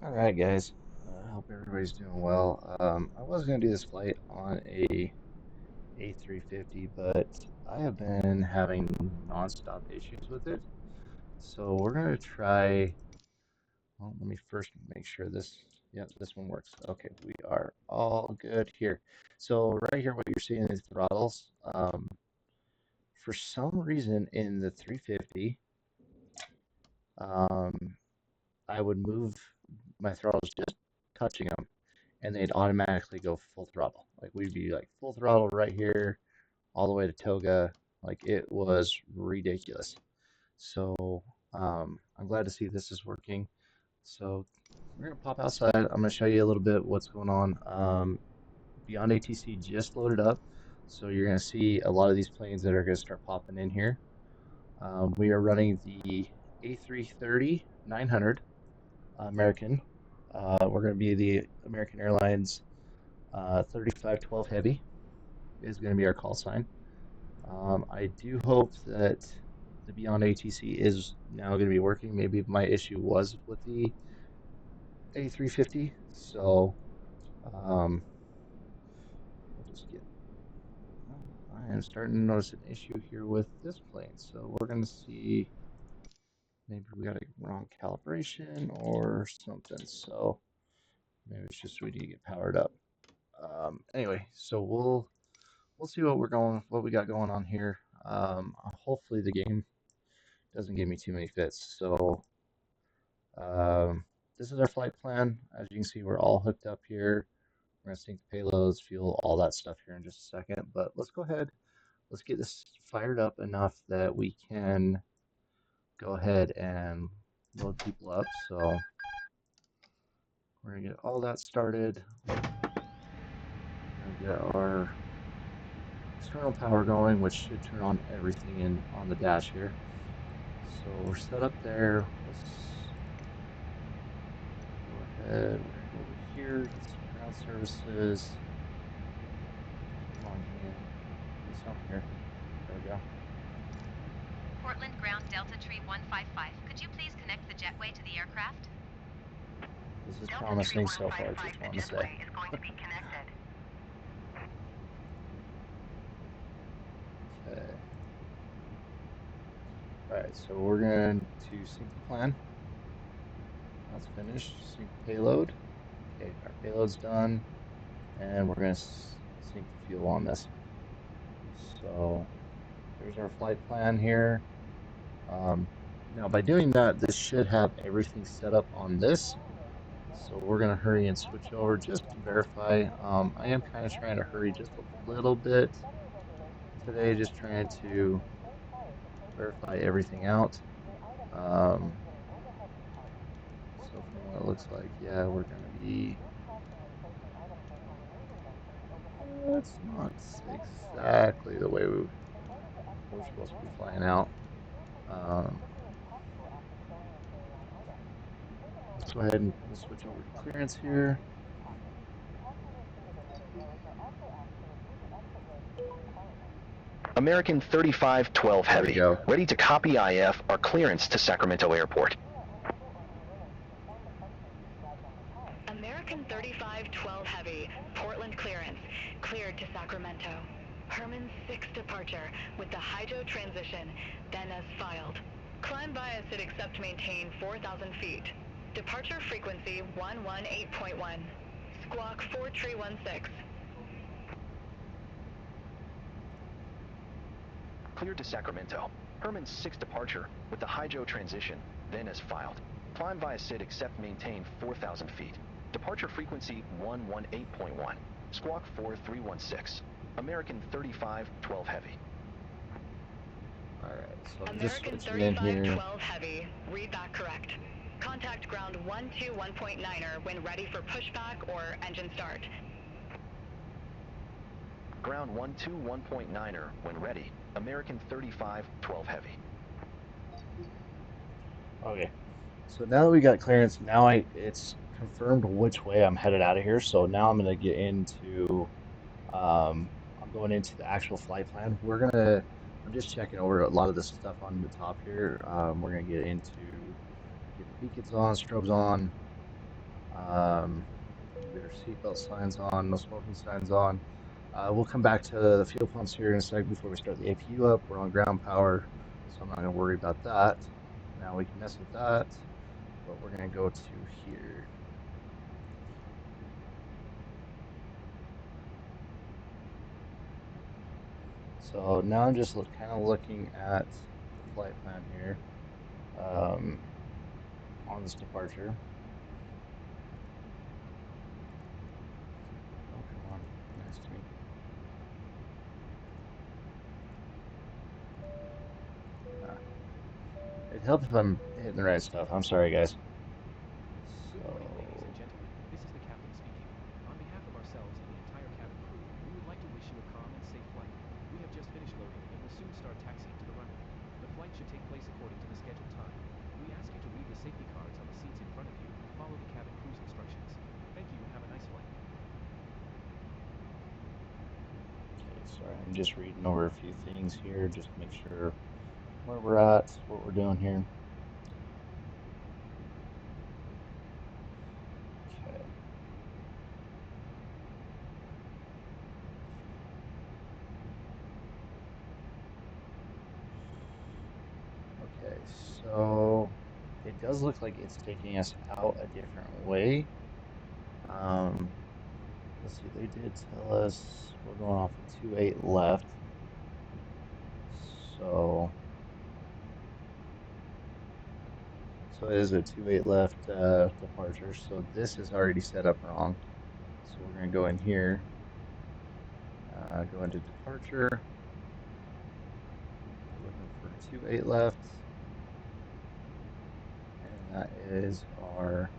All right, guys. I hope everybody's doing well. I was going to do this flight on a A350, but I have been having nonstop issues with it. So we're going to try. Well, let me first make sure yeah, this one works. Okay, we are all good here. So right here, what you're seeing is throttles. For some reason in the 350, um, I would move my throttles just touching them, and they'd automatically go full throttle. Like we'd be like full throttle right here, all the way to Toga. Like it was ridiculous. So I'm glad to see this is working. So we're gonna pop outside. I'm gonna show you a little bit what's going on. Beyond ATC just loaded up, so you're gonna see a lot of these planes that are gonna start popping in here. We are running the A330 900 American. We're going to be the American Airlines 3512 Heavy is going to be our call sign. I do hope that the Beyond ATC is now going to be working. Maybe my issue was with the A350, so we'll just get. I am starting to notice an issue here with this plane, so we're going to see. Maybe we got a wrong calibration or something. So maybe it's just we need to get powered up. Anyway, so we'll see what we got going on here. Hopefully the game doesn't give me too many fits. So um, this is our flight plan. As you can see, we're all hooked up here. We're gonna sync the payloads, fuel, all that stuff here in just a second. But let's go ahead. Let's get this fired up enough that we can go ahead and load people up. So we're gonna get all that started. We're gonna get our external power going, which should turn on everything in on the dash here. So we're set up there. Let's go ahead. We're gonna go over here, get some ground services. Come on, man. Do something here. There we go. Portland Ground Delta Tree 155. Could you please connect the jetway to the aircraft? This is promising so far, just want to say. Is going to be connected. Okay. Alright, so we're going to sync the plan. That's finished. Sync the payload. Okay, our payload's done. And we're going to sync the fuel on this. So there's our flight plan here. Now by doing that, this should have everything set up on this. So we're going to hurry and switch over just to verify. I am kind of trying to hurry just a little bit today, just trying to verify everything out. So from what it looks like, yeah, we're going to be... That's not exactly the way we're supposed to be flying out. Let's go ahead and we'll switch over to clearance here. American 3512 Heavy, ready to copy IF or clearance to Sacramento Airport. American 3512 Heavy, Portland clearance, cleared to Sacramento. Herman 6 departure with the hydro transition, then as filed. Climb via SID accept maintain 4,000 feet. Departure frequency 118.1. Squawk 4316. Cleared to Sacramento. Herman 6 departure with the hydro transition, then as filed. Climb via SID accept maintain 4,000 feet. Departure frequency 118.1. Squawk 4316. American 3512 Heavy. Alright, so I'm just American switching in here. 3512 Heavy, read back correct. Contact ground 121.9er when ready for pushback or engine start. Ground 121.9er when ready. American 3512 Heavy. Okay, so now that we got clearance, now it's confirmed which way I'm headed out of here. So now I'm gonna get into, I'm going into the actual flight plan. I'm just checking over a lot of this stuff on the top here. We're gonna get the beacons on, strobes on, Get our seatbelt signs on, no smoking signs on. We'll come back to the fuel pumps here in a sec before we start the APU up. We're on ground power, so I'm not going to worry about that. Now we can mess with that, but we're going to go to here. So now I'm just kind of looking at the flight plan here on this departure. Oh, come on. Nice to me. It helps if I'm hitting the right stuff. I'm sorry, guys. Good morning, ladies and gentlemen. This is the captain speaking. On behalf of ourselves and the entire cabin crew, we would like to wish you a calm and safe flight. We have just finished loading and will soon start taxiing to the runway. The flight should take place according to the scheduled time. We ask you to read the safety cards on the seats in front of you and follow the cabin crew's instructions. Thank you and have a nice flight. Okay, sorry, I'm just reading over a few things here, just to make sure where we're at, what we're doing here. Okay. Okay, so it does look like it's taking us out a different way. Let's see, they did tell us we're going off of 28 left. So it is a 28 left departure. So this is already set up wrong. So we're going to go in here, go into departure, looking for 28 left. And that is our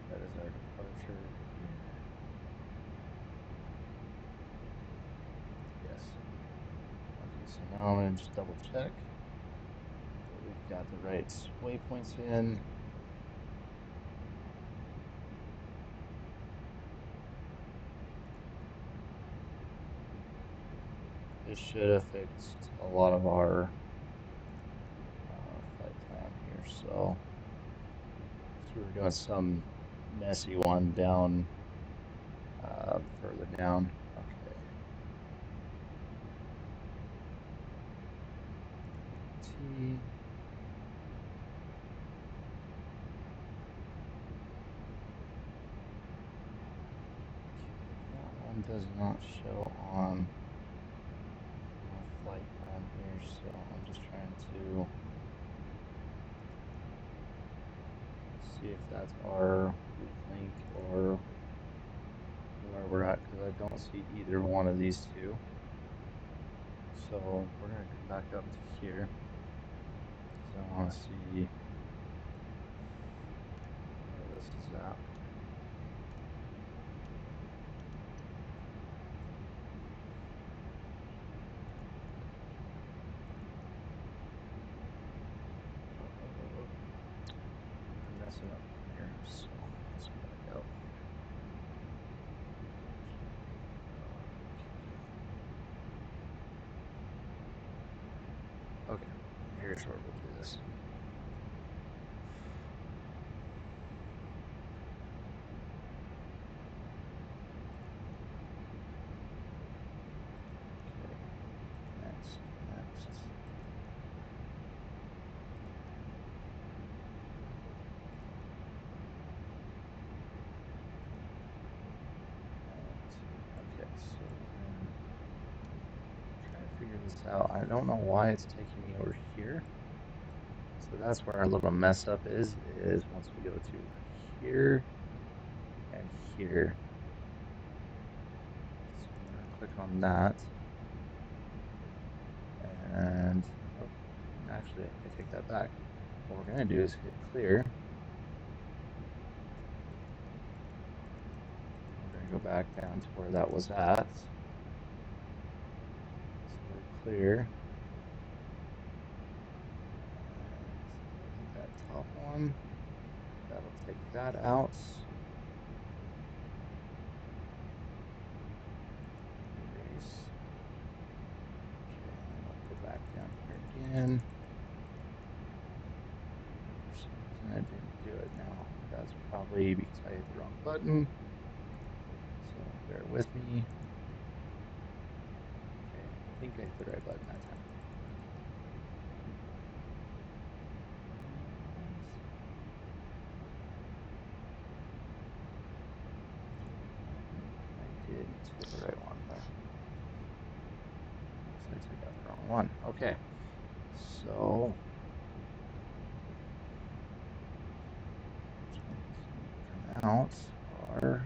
departure here. Yes. Okay, so now I'm going to just double check that we've got the right waypoints in. This should have fixed a lot of our flight plan here. So we were doing some messy one down further down. Okay. T. That one does not show on my flight plan here, so I'm just trying to see if that's our weak link or where we're at, because I don't see either one of these two. So we're going to come back up to here. So I want to see where this is at. I'm messing up here, so let's go back out. Okay, here's where we'll do this. Okay, next. Okay, so then trying to figure this out. I don't know why it's taking me over here. So that's where our little mess up is once we go to here and here. So I'm going to click on that. And oh, actually, I take that back. What we're going to do is hit clear. We're going to go back down to where that was at. So we're clear. And hit that top one. That'll take that out. Erase. Okay, and then we'll go back down here again. actually, because I hit the wrong button. So bear with me. Okay, I think I hit the right button that time. I didn't hit the right one, but looks like I got the wrong one. Okay, so come out are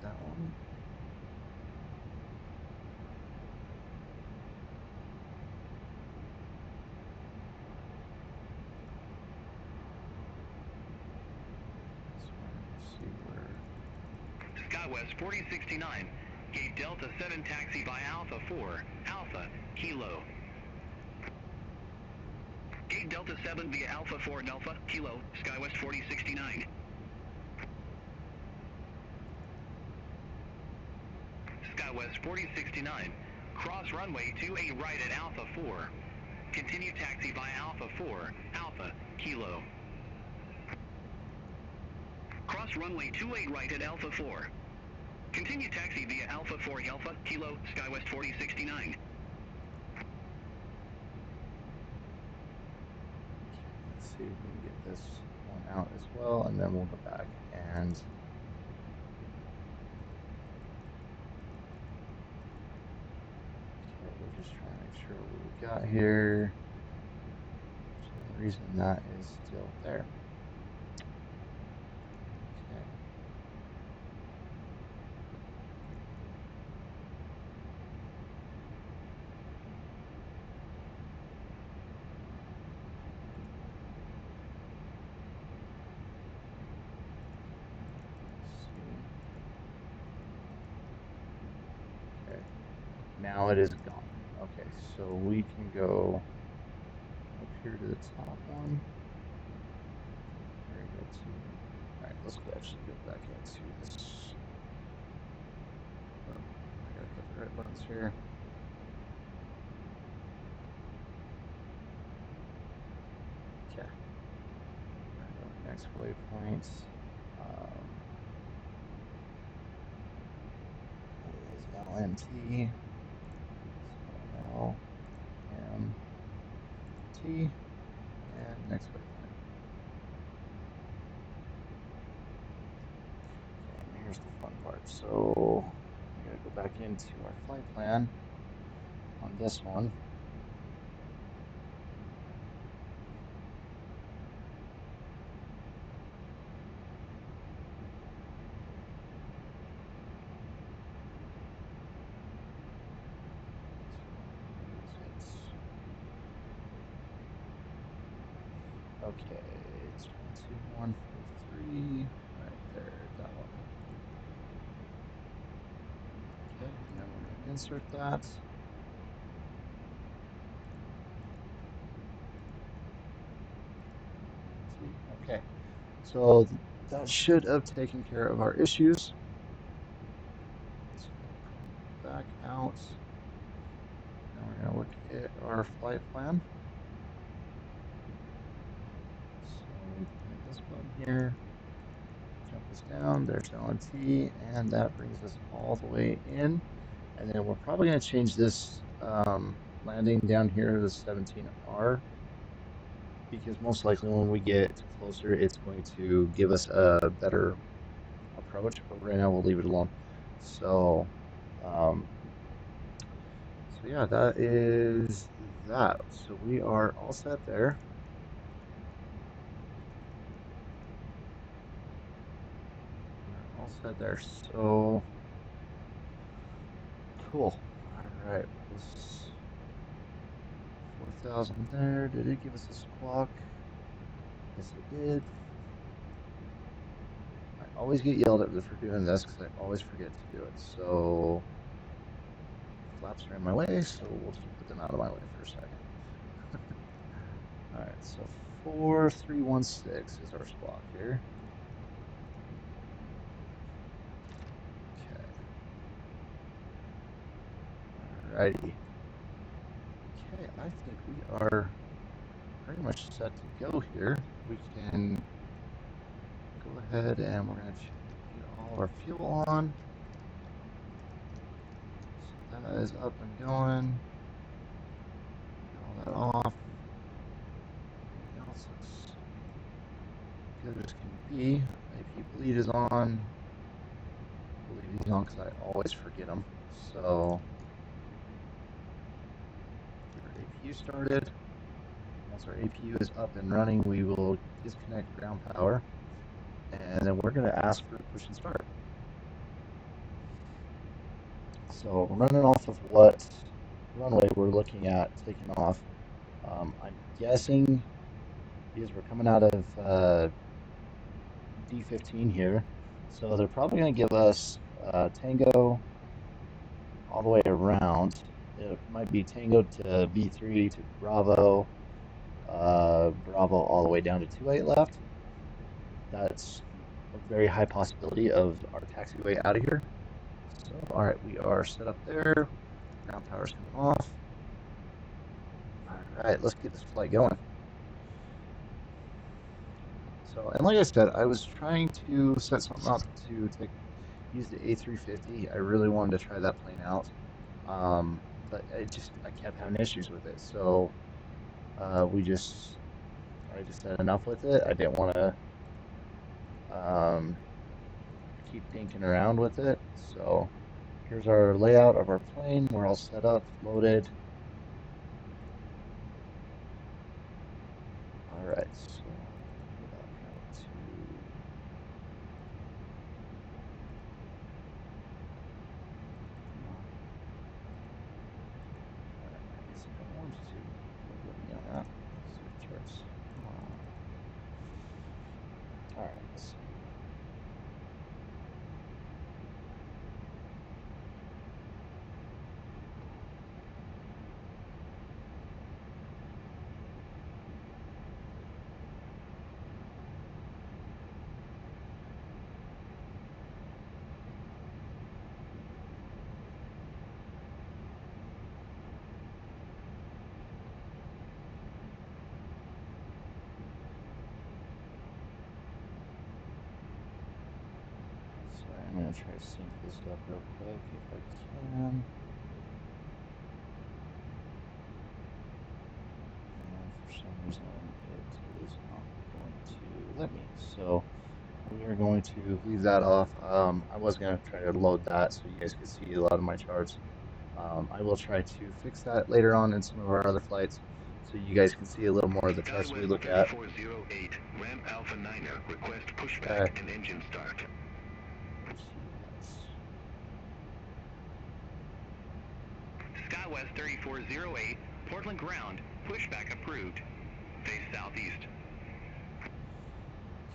that one. Let's see where. SkyWest 4069, gate Delta 7 taxi by Alpha 4, Alpha, Kilo. Gate Delta 7 via Alpha 4 Delta, Kilo, SkyWest 4069. SkyWest 4069, cross runway 28 right at Alpha 4. Continue taxi by Alpha 4, Alpha, Kilo. Cross runway 28 right at Alpha 4. Continue taxi via Alpha 4 Alpha, Kilo, SkyWest 4069. Let's see if we can get this one out as well, and then we'll go back and okay, we're just trying to make sure what we got here. For some reason that is still there. Okay. Okay, now it is gone. Okay, so we can go up here to the top one. We're gonna go to. All right, let's actually go back into this. Oh, I gotta hit the right buttons here. Okay. Next waypoint. Is LMT. So LMT. And next waypoint. Okay, and here's the fun part. So we gotta go back into our flight plan on this one. Okay, it's 22143, right there, that one. Okay, and then we're going to insert that. Okay, so that should have taken care of our issues. Let's go back out. Now we're going to look at our flight plan. So we can hit this button here, jump this down, there's LNT, and that brings us all the way in. And then we're probably going to change this landing down here to the 17R, because most likely when we get closer, it's going to give us a better approach, but right now we'll leave it alone. So, so yeah, that is that. So we are all set there. We're all set there. So cool. All right. 4,000 there. Did it give us a squawk? Yes, it did. I always get yelled at for doing this because I always forget to do it. So flaps are in my way, so we'll just put them out of my way for a second. All right, so 4316 is our squawk here. Okay. Alrighty. Okay, I think we are pretty much set to go here. We can go ahead and we're going to get all of our fuel on. So that is up and going. Get all that off. Everything else looks good as can be. AP bleed is on. I believe he's on because I always forget them. So get our APU started. Once our APU is up and running, we will disconnect ground power. And then we're going to ask for push and start. So running off of what runway we're looking at taking off, I'm guessing because we're coming out of D15 here, so they're probably going to give us Tango all the way around. It might be Tango to B3 to Bravo, Bravo all the way down to 28 left. That's a very high possibility of our taxiway out of here. So, all right, we are set up there. Ground power's coming off. All right, let's get this flight going. So, and like I said, I was trying to set something up to use the A350. I really wanted to try that plane out, but I kept having issues with it. So I just had enough with it. I didn't want to keep dinking around with it. So here's our layout of our plane. We're all set up, loaded. All right, so all right, let's see. I'm going to try to sync this up real quick if I can. And for some reason, it is not going to let me. So we are going to leave that off. I was going to try to load that so you guys could see a lot of my charts. I will try to fix that later on in some of our other flights so you guys can see a little more of the charts we look at. 3408, Ram Alpha 9er, request pushback and engine start. SkyWest 3408, Portland ground, pushback approved. Face southeast.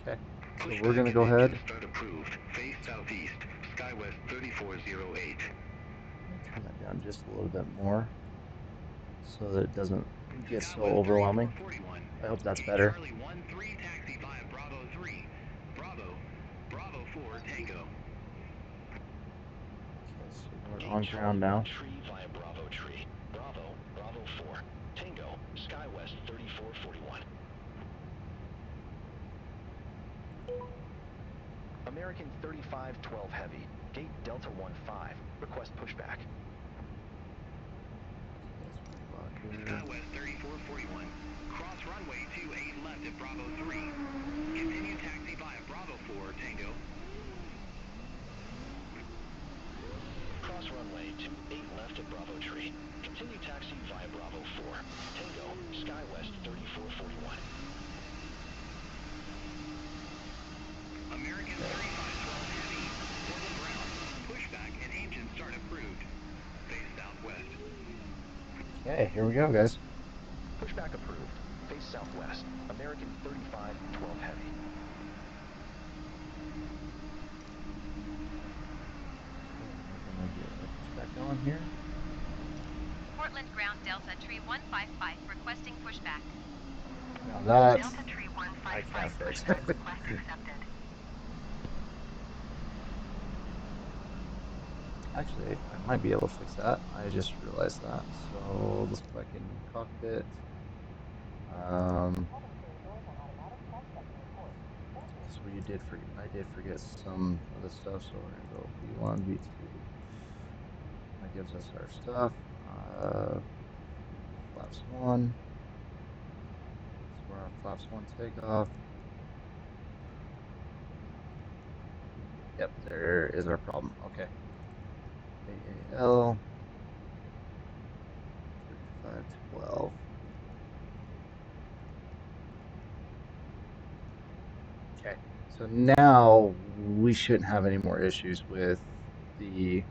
Okay, so we're going to go ahead. Start approved. Face southeast. SkyWest 3408. Turn that down just a little bit more so that it doesn't get so overwhelming. I hope that's better. Charlie 13 taxi via Bravo 3. Bravo 4 Tango. Okay, so we're on ground now. Tree via Bravo Tree. Bravo 4. Tango, SkyWest 3441. American 3512 Heavy, gate Delta 15, request pushback. SkyWest 3441, cross runway 28 left at Bravo 3. Continue taxi via Bravo 4 Tango. Cross runway 28 left at Bravo Tree. Continue taxi via Bravo 4. Tango, SkyWest 3441. American 3512 Heavy, Portland ground, pushback and engine start approved. Face southwest. Okay, here we go, guys. Pushback approved. Face southwest. American 3512 Heavy. We're going to get a pushback going here. Portland ground Delta Tree 155 requesting pushback. Now that Delta Tree 155 I can't fix. request accepted. Actually, I might be able to fix that. I just realized that. So let's go back in cockpit. So I did forget some of the stuff. So we're gonna go V1, V2. That gives us our stuff. Flaps 1. So we're on flaps 1 takeoff. Yep, there is our problem. Okay. AAL 3512. Okay. So now we shouldn't have any more issues with the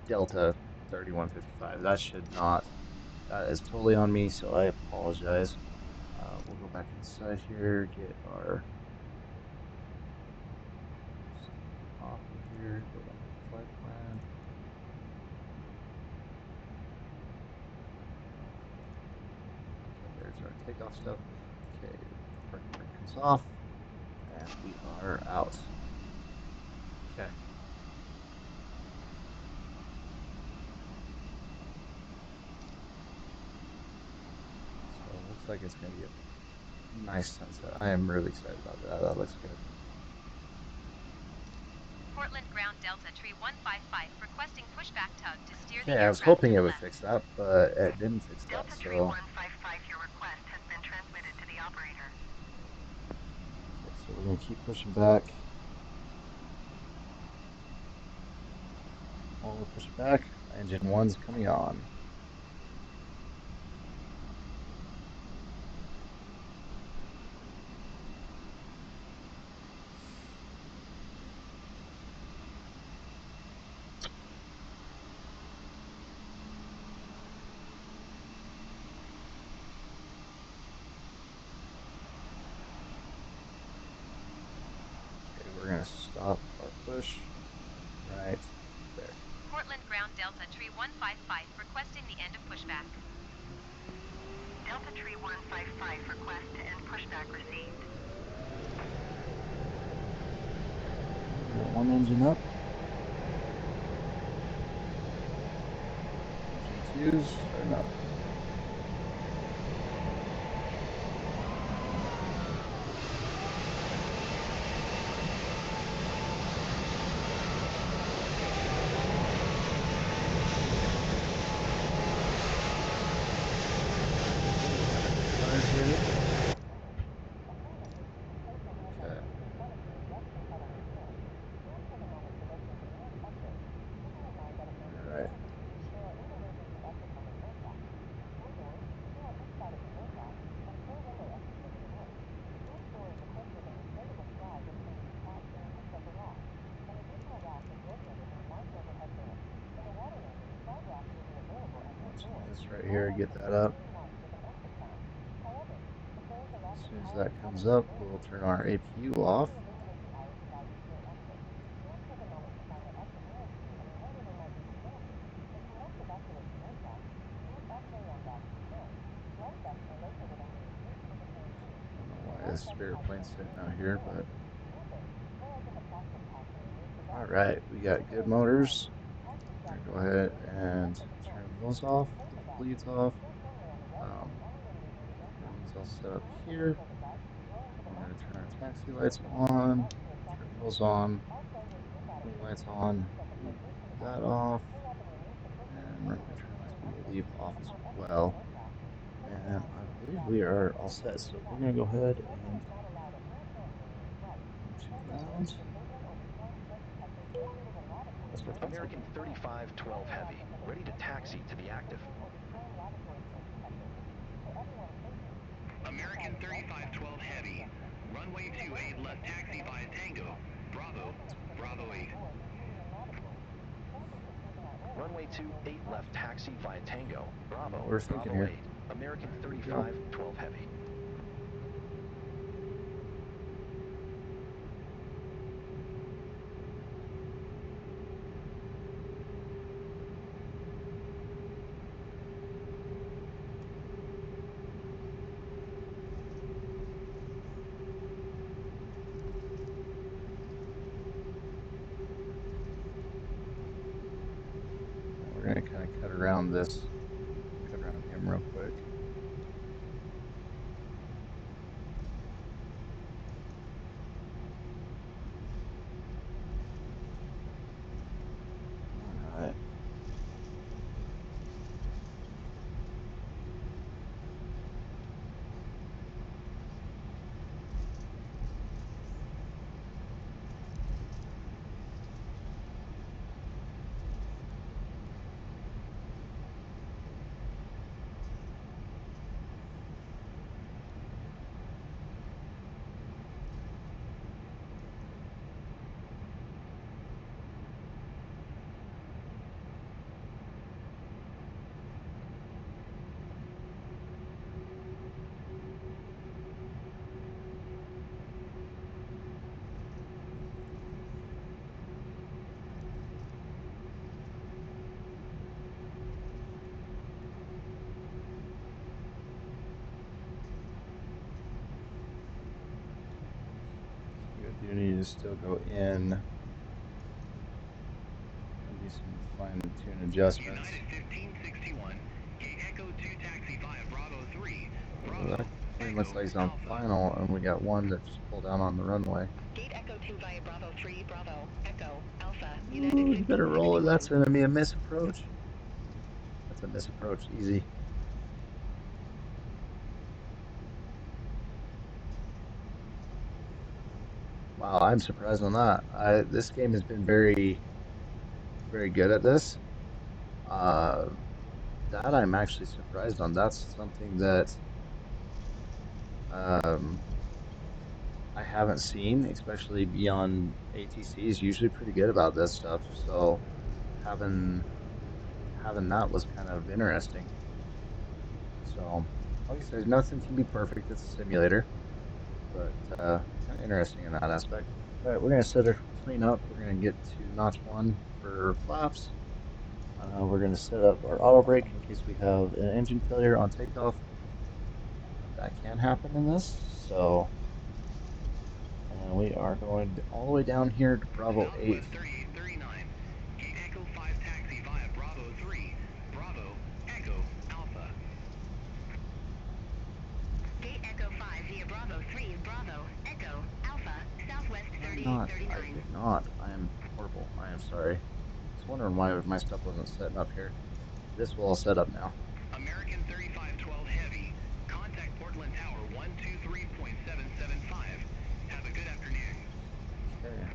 Delta 3155. That should not. That is totally on me, so I apologize. We'll go back inside here, get our stuff off of here, go back to flight plan. Okay, there's our takeoff stuff. Okay, parking brake comes off, and we are out. Okay. So it looks like it's going to be a nice sunset. I am really excited about that. That looks good. Portland ground Delta Tree 155 requesting pushback tug to steer the Okay, I was aircraft hoping to it the would left. fix that, but it didn't fix that. Delta Tree So 155, your request has been transmitted to the operator. okay, so we're going to keep pushing back. While we're pushing back, engine 1's coming on. Okay, we're going to stop our push right there. Portland ground Delta Tree 155 requesting the end of pushback. Delta Tree 155, request to end pushback received. Got one engine up. Engine 2's starting up. Okay. Alright. This right here, get that up. As soon as that comes up, we'll turn our APU off. I don't know why this spare plane's sitting out here, but all right, we got good motors. I'm gonna go ahead and turn those off, those bleeds off. Everything's all set up here. We're gonna turn our taxi lights on, turn those on, wing lights on, leave that off, and runway turn lights we will leave off as well. And I believe we are all set. So we're gonna go ahead and to ground. Let's start taxi. American 3512 Heavy, ready to taxi to be active. American 3512 Heavy, runway 28 left taxi via Tango, Bravo, Bravo 8. Runway 28 left taxi via Tango, Bravo, What we're thinking Bravo here. 8. American There we go. 3512 Heavy. we're gonna kind of cut around him real quick. All right. We do need to still go in and do some fine-tune adjustments. United 1561, gate Echo 2 taxi via Bravo 3, Bravo, That plane looks Echo, like it's on Alpha. final, and we got one that just pulled down on the runway. Gate Echo 2 via Bravo 3, Bravo, Echo, Alpha, United Ooh, you better roll it. That's going to be a misapproach. That's a misapproach. Easy. Wow, I'm surprised on that. This game has been very, very good at this. That I'm actually surprised on. That's something that I haven't seen, especially beyond ATC, is usually pretty good about this stuff. So having that was kind of interesting. So like I said, nothing can be perfect. It's a simulator, but kind of interesting in that aspect. All right, we're gonna set our plane up. We're gonna get to notch 1 for flaps. We're gonna set up our auto brake in case we have an engine failure on takeoff. That can happen in this. So we are going all the way down here to Bravo 8. Southwest 3839, gate Echo 5 taxi via Bravo 3, Bravo, Echo, Alpha. Gate Echo 5 via Bravo 3, Bravo, Echo, Alpha, Southwest I 3839. did not. I am horrible. I am sorry. I was wondering why my stuff wasn't setting up here. This will all set up now. American 3512 Heavy, contact Portland Tower 123.775. Have a good afternoon. Okay.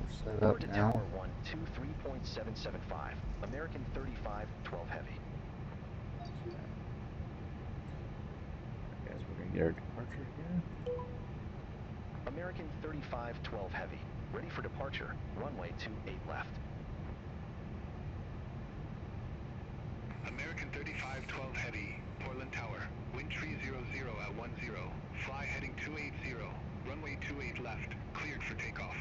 We're set Over up to now. Tower 123.775, American 3512 Heavy. Okay. Alright guys, we're gonna get our departure here. American 3512 Heavy, ready for departure, runway 28 left. American 3512 Heavy, Portland Tower, wind tree 00 at 10, fly heading 280, runway 28 left, cleared for takeoff.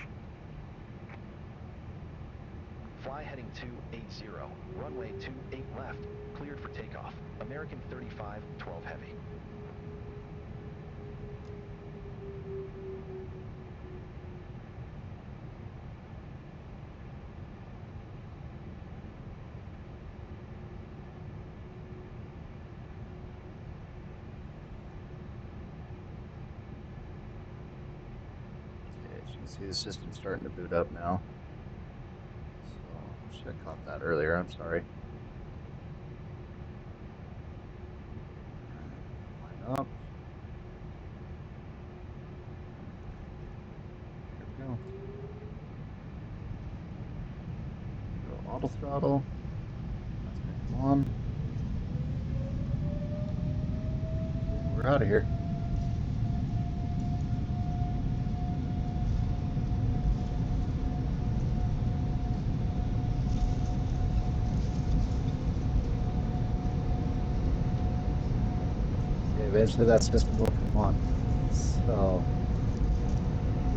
Fly heading 280, runway 28 left, cleared for takeoff, American 3512 Heavy. Okay, as you can see the system's starting to boot up now. So should have caught that earlier, I'm sorry. Alright, line up. There we go. Go auto throttle. That's gonna come on. We're out of here. Okay, eventually that system will come on. So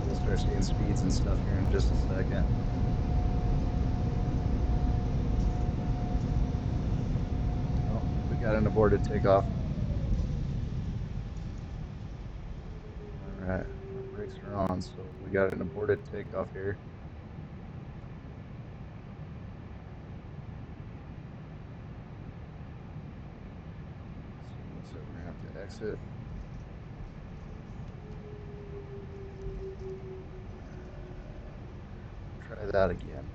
we'll start seeing speeds and stuff here in just a second. Oh, we got an aborted takeoff. Alright, our brakes are on, so we got an aborted takeoff here. exit. Try that again.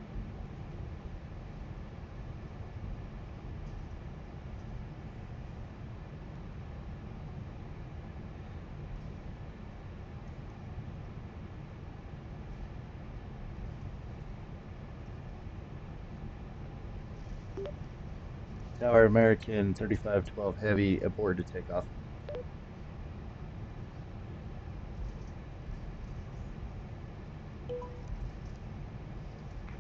Tower American 3512 Heavy aboard to takeoff.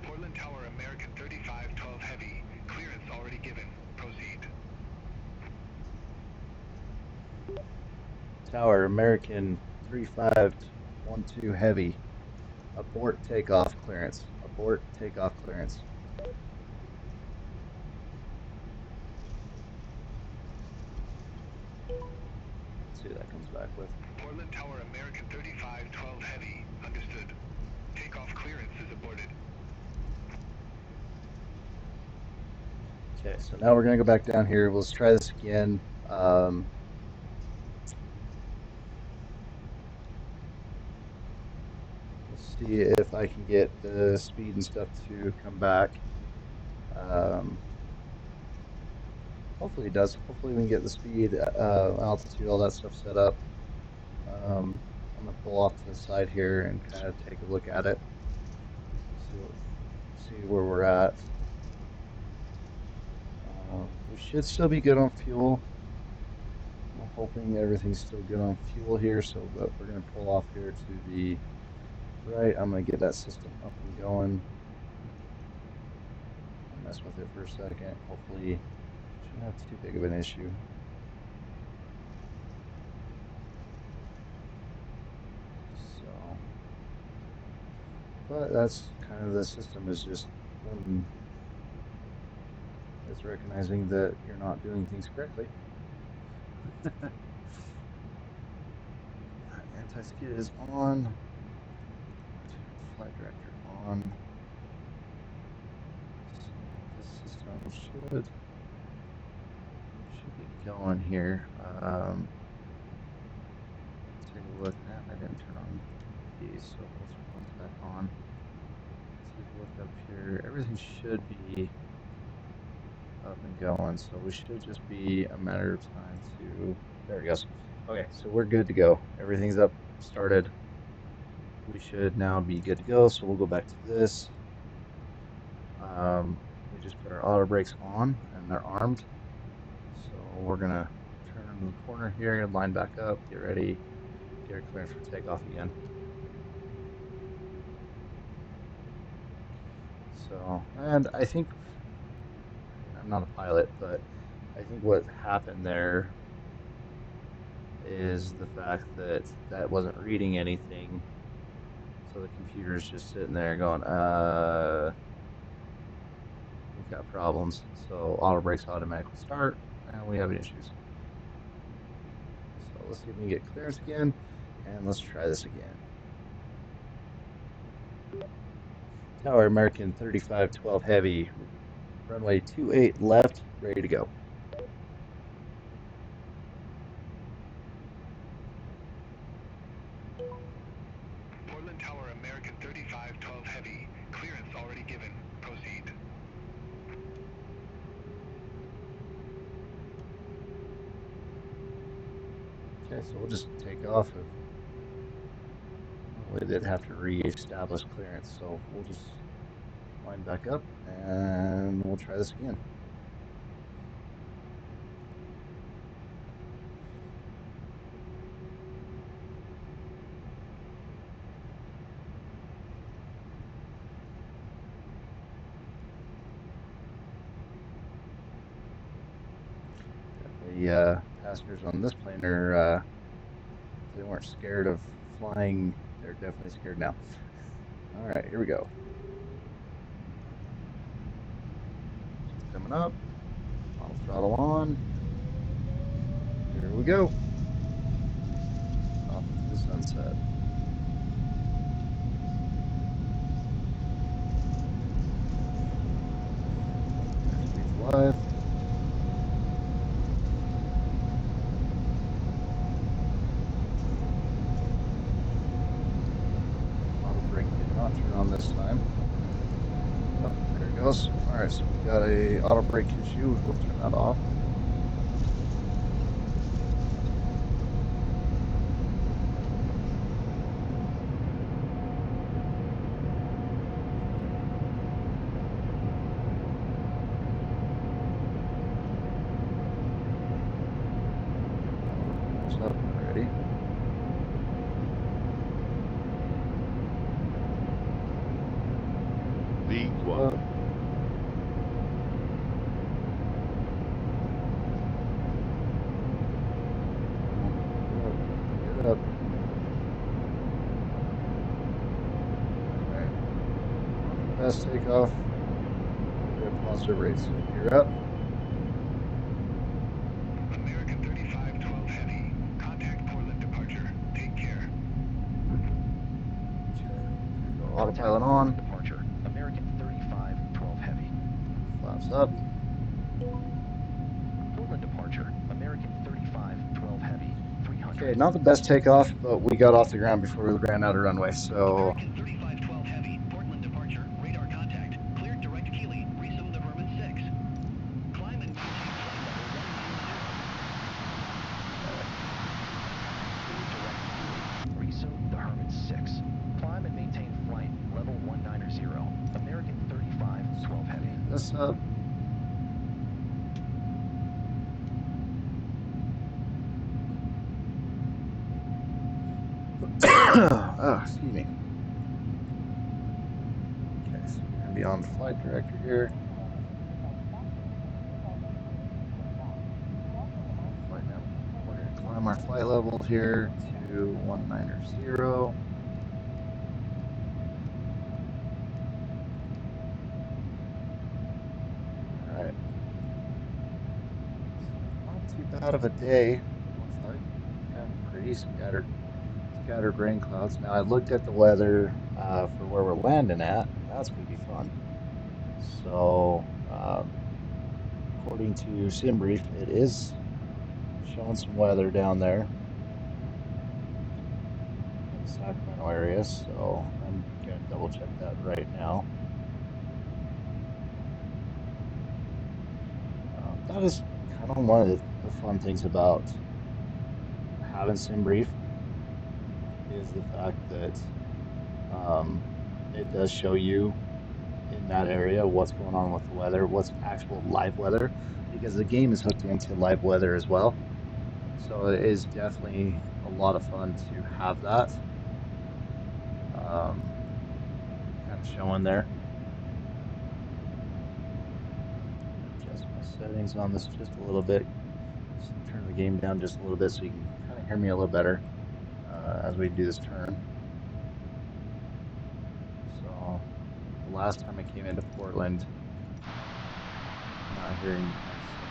Portland Tower American 3512 Heavy. Clearance already given. Proceed. Tower American 3512 Heavy. Abort takeoff clearance. Abort takeoff clearance. Let's see what that comes back with. Portland Tower American 3512 Heavy. Understood. Takeoff clearance is aborted. Okay, so now we're going to go back down here. Let's try this again. Let's see if I can get the speed and stuff to come back. Hopefully it does. Hopefully we can get the speed, altitude, all that stuff set up. I'm going to pull off to the side here and kind of take a look at it. See where we're at. We should still be good on fuel. I'm hoping everything's still good on fuel here, so but we're going to pull off here to the right. I'm going to get that system up and going. I'll mess with it for a second. Hopefully shouldn't have too big of an issue. So, but that's kind of the system is just it's recognizing that you're not doing things correctly. Anti-skid is on. Flight director on. So this system should be going here. Take a look. I didn't turn on these, so let's put those back on. Take a look up here. Everything should be up and going, so we should just be a matter of time to. There it goes. Okay, so we're good to go. Everything's up, started. We should now be good to go. So we'll go back to this. We just put our auto brakes on, and they're armed. So we're gonna turn into the corner here, line back up, get ready, get our clearance for takeoff again. So, and I think, I'm not a pilot, but I think what happened there is the fact that that wasn't reading anything. So the computer's just sitting there going, we've got problems. So auto brakes automatically start, and we have issues. So let's see if we can get clearance again, and let's try this again. Tower American 3512 Heavy, runway 28 left, ready to go. Portland Tower American 3512 Heavy. Clearance already given. Proceed. Okay, so we'll just take off. We did have to re-establish clearance, so we'll just line back up and we'll try this again. The passengers on this plane are, they weren't scared of flying. They're definitely scared now. All right, here we go. It's coming up. Auto throttle on. Here we go. Off to the sunset. Airspeed's live. goes. Alright, so we got a auto brake issue. We'll turn that off. What's up already? V12. Get up. Alright. Best takeoff. We have positive rates. So you're up. American 3512 Heavy. Contact Portland departure. Take care. Go autopilot on. Departure. American 3512 Heavy. Flaps up. Portland departure. American 3512 Heavy. 300. Okay, not the best takeoff, but we got off the ground before we ran out of runway, so American 3512 Heavy. Portland departure. Radar contact. Cleared direct Keeley. Resume the Herman 6. Climb and maintain flight level 190. Resume the Herman 6. Climb and maintain flight level 190. American 3512 Heavy. this up. Oh, excuse me. Okay, so we're gonna be on flight director here. Flight nav. We're gonna climb our flight level here to 190. All right. Not too bad of a day. Looks like kind of pretty scattered rain clouds. Now I looked at the weather for where we're landing at. That's gonna be fun. So, according to SimBrief, it is showing some weather down there in the Sacramento area. So I'm gonna double check that right now. That is kind of one of the fun things about having SimBrief is the fact that it does show you in that area what's going on with the weather, what's actual live weather, because the game is hooked into live weather as well. So it is definitely a lot of fun to have that kind of showing there. Adjust my settings on this just a little bit. Just turn the game down just a little bit so you can kind of hear me a little better as we do this turn. So the last time I came into Portland, now hearing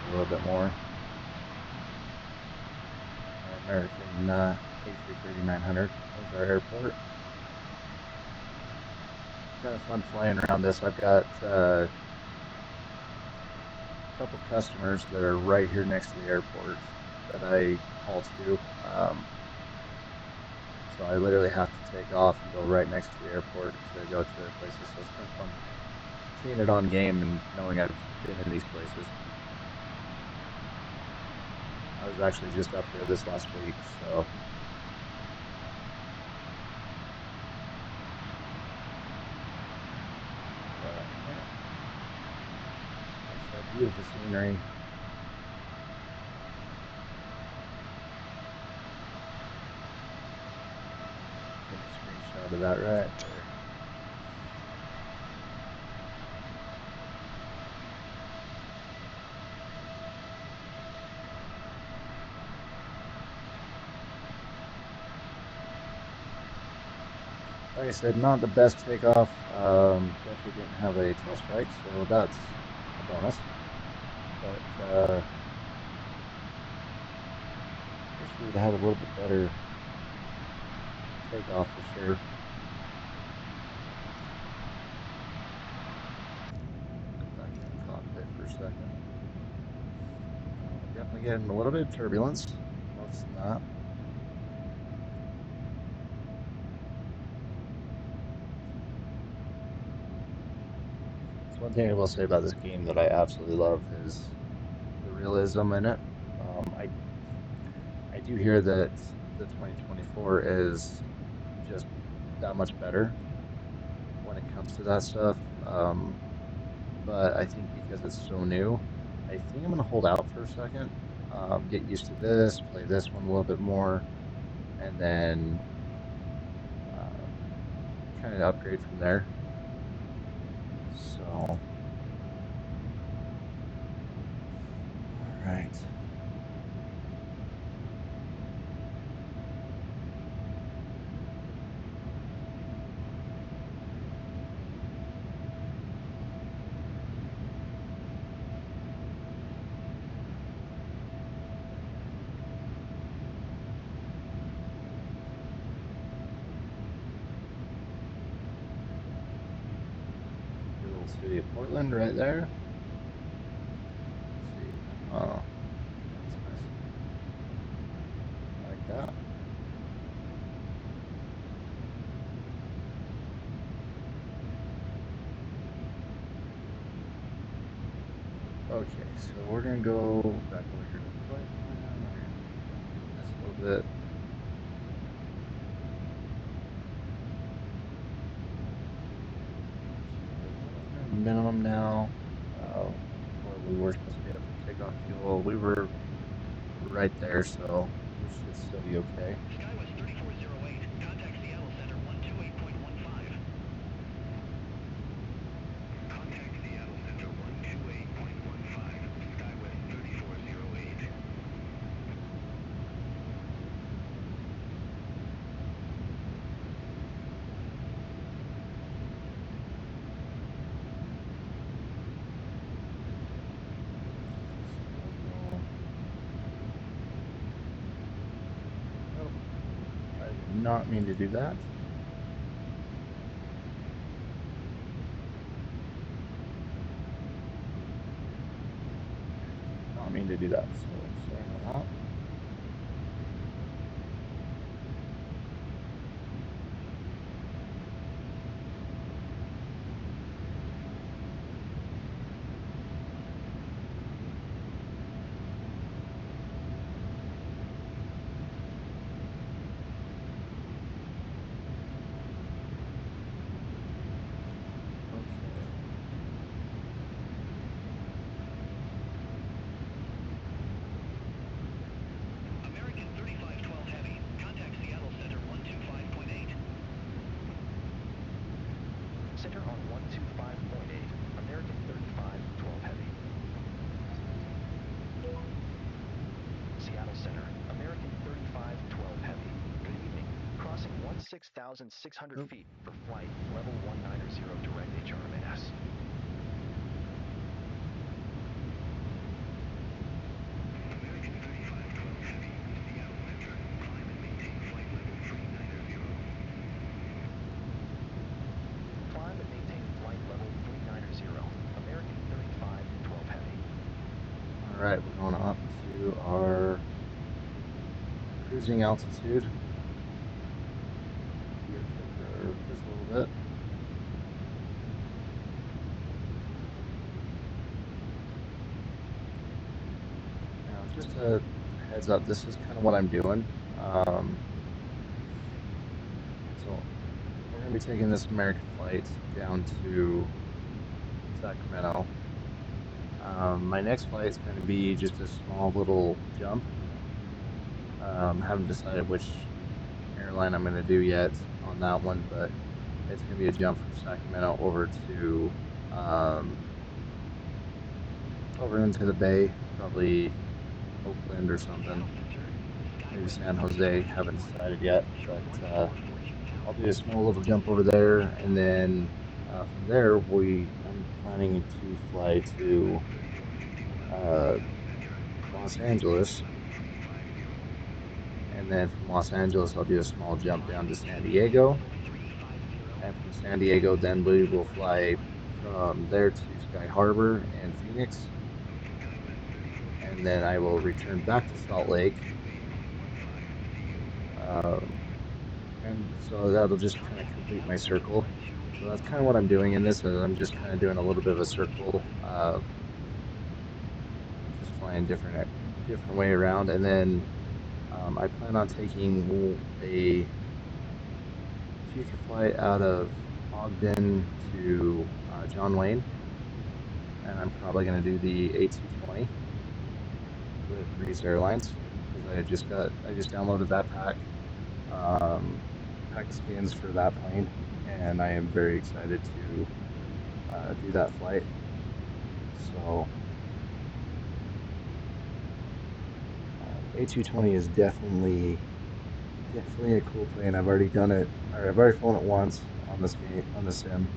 a little bit more. Our American A330-900 is our airport. Kind of fun flying around this. I've got a couple customers that are right here next to the airport that I haul to. So I literally have to take off and go right next to the airport to go to their places. So it's kind of fun seeing it on game and knowing I've been in these places. I was actually just up there this last week, so. Beautiful scenery. Take a screenshot of that right there. Like I said, not the best takeoff. Definitely didn't have a tail strike, so that's a bonus. But wish we would have a little bit better takeoff for sure. Back in the cockpit for a second. Definitely getting a little bit of turbulence. Noticing that. That's One thing I will say about this game that I absolutely love is the realism in it. I do hear that the 2024 is just that much better when it comes to that stuff. But I think because it's so new, I think I'm gonna hold out for a second, get used to this, play this one a little bit more, and then kind of upgrade from there. So, all right. The little city of Portland right there. Let's see. Oh, that's nice. I like that. Okay, so we're gonna go back over here to the flight plan. We're gonna do this a little bit. Minimum now. Where we were supposed to be at for takeoff fuel, we were right there, so we should still be okay. Skywest 3408, contact Seattle Center 128.15. Contact Seattle Center 128.15, Skywest 3408. Nope, I did not mean to do that. Not mean to do that, so sorry about that. American 3512 Heavy, contact Seattle Center 125.8. Center on 125.8, American 3512 Heavy. Seattle Center, American 3512 Heavy. Good evening. Crossing 16,600 feet for flight level 190 direct HRMS. American 3512 Heavy, Seattle Center, climb and maintain flight level 390. Climb and maintain flight level 390, American 3512 Heavy. All right, we're going up to our cruising altitude. Gear filter just a little bit. Now, just a heads up, this is kind of what I'm doing. So we're going to be taking this American flight down to Sacramento. My next flight is going to be just a small little jump. Haven't decided which airline I'm going to do yet on that one, but it's going to be a jump from Sacramento over to over into the Bay, probably Oakland or something, maybe San Jose. Haven't decided yet, but I'll do a small little jump over there, and then from there I'm planning to fly to Los Angeles, and then from Los Angeles I'll do a small jump down to San Diego, and from San Diego then we will fly from there to Sky Harbor and Phoenix, and then I will return back to Salt Lake. And so that'll just kind of complete my circle. So that's kind of what I'm doing in this. Is I'm just kind of doing a little bit of a circle, just flying different way around, and then I plan on taking a future flight out of Ogden to John Wayne, and I'm probably going to do the A320 with Breeze Airlines because I just downloaded that pack of skins for that plane, and I am very excited to do that flight. So A220 is definitely a cool plane. I've already done it, or I've already flown it once on this game on the sim,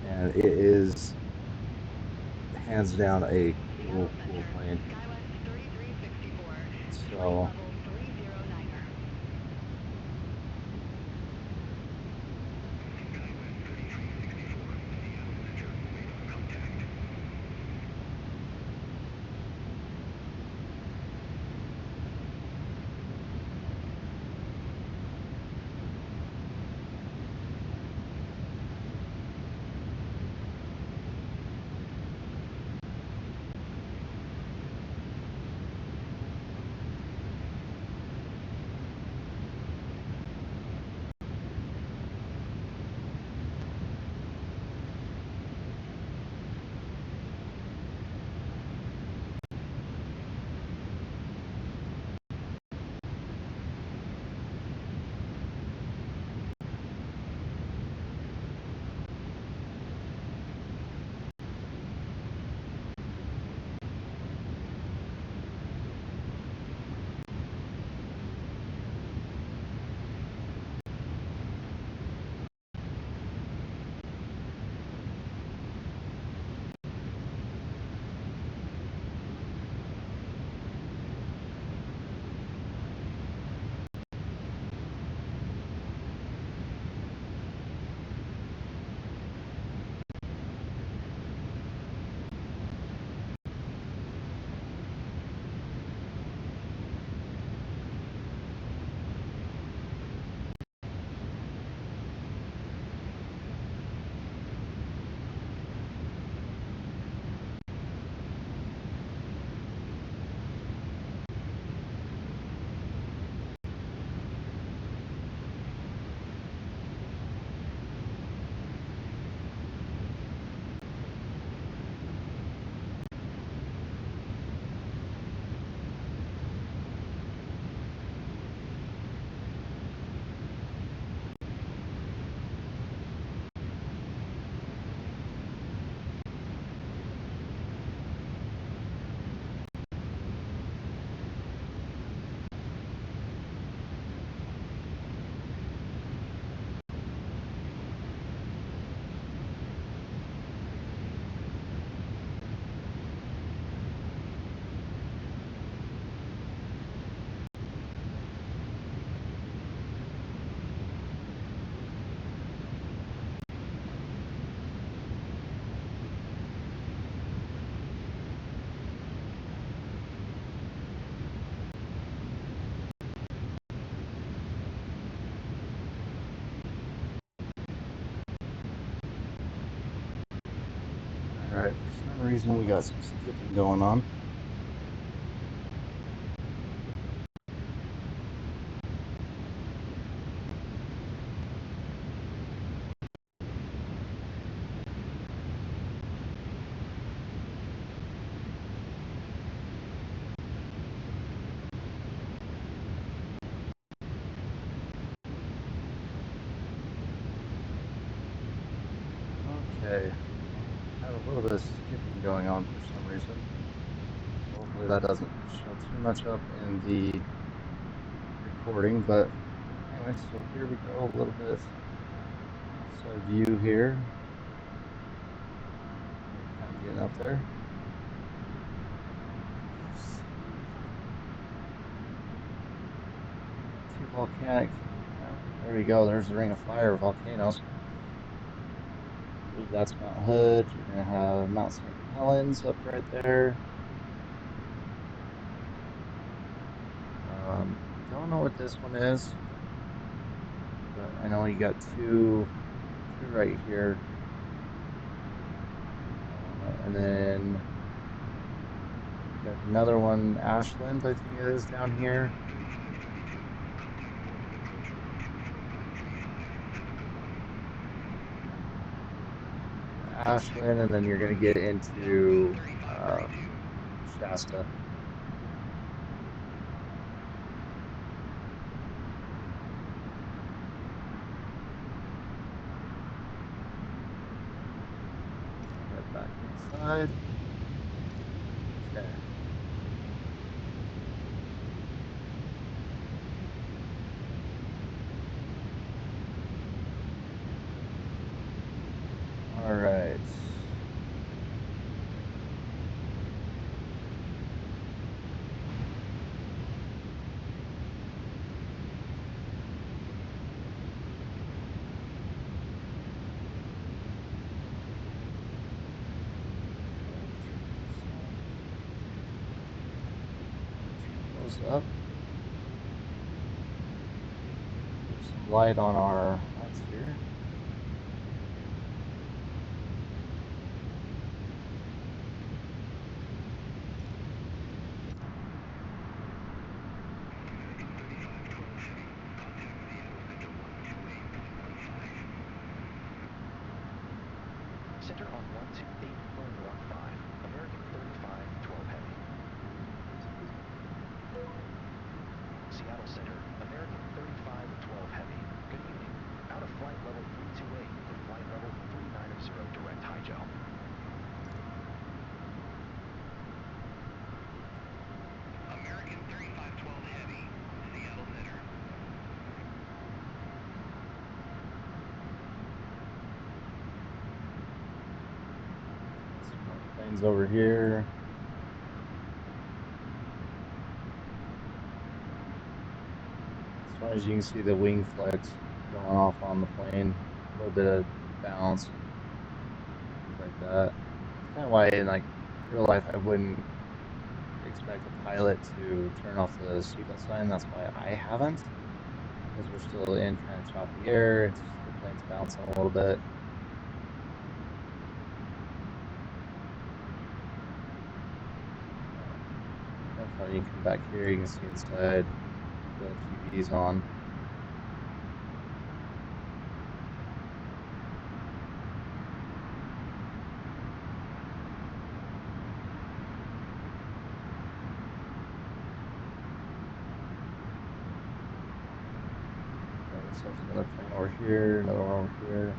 and it is hands down a cool plane. SkyWest 3364, So level 309er. SkyWest 3364, Seattle Center, radar contact. all right, for some reason we got some skipping going on. Okay, well, had a little bit of skipping going on for some reason. So hopefully that doesn't show too much up in the recording. But anyway, so here we go, a little bit outside view here. We're kind of getting up there. Two volcanic. Oh, there we go. There's the Ring of Fire volcanoes. I believe that's Mount Hood. You're gonna have Mount St. Helens up right there. Don't know what this one is, but I know you got two right here. And then got another one, Ashland, I think it is down here. Ashland, and then you're going to get into Shasta. Head back inside. Okay. All right. Up. Put some light on our lights here. Center on 128.15, American 3512 Heavy. Seattle Center, American 3512 Heavy. Good evening. Out of flight level 328 to flight level 390 direct high-gel. American 3512 Heavy, Seattle Center. Some more planes over here. As far as you can see, the wing flex going off on the plane, a little bit of bounce, things like that. That's kind of why, in like real life, I wouldn't expect a pilot to turn off the seatbelt sign. That's why I haven't, because we're still in kind of choppy air. It's the plane's bouncing a little bit. Definitely, you can come back here. You can see inside the TV's on. So there's another plane over here, another one over here.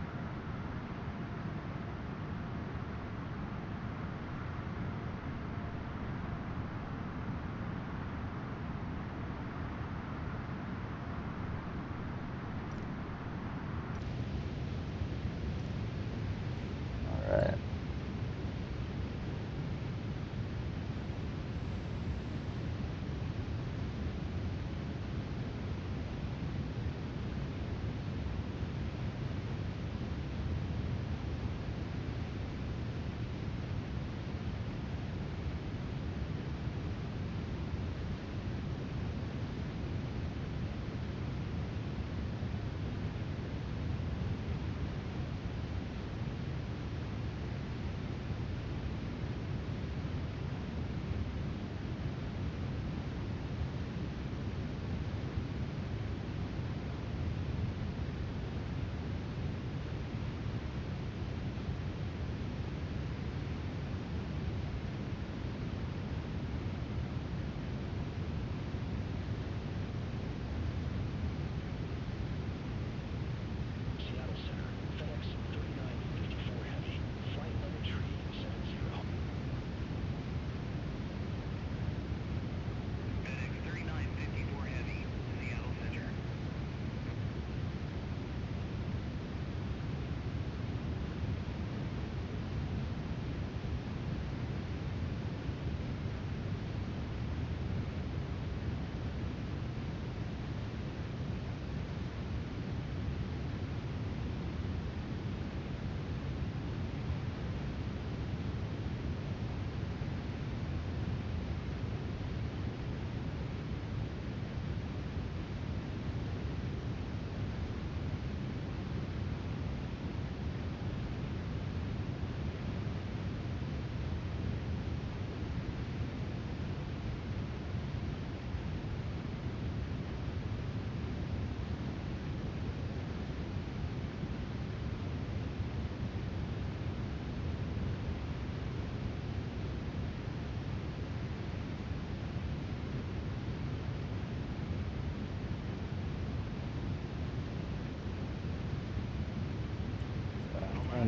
All right.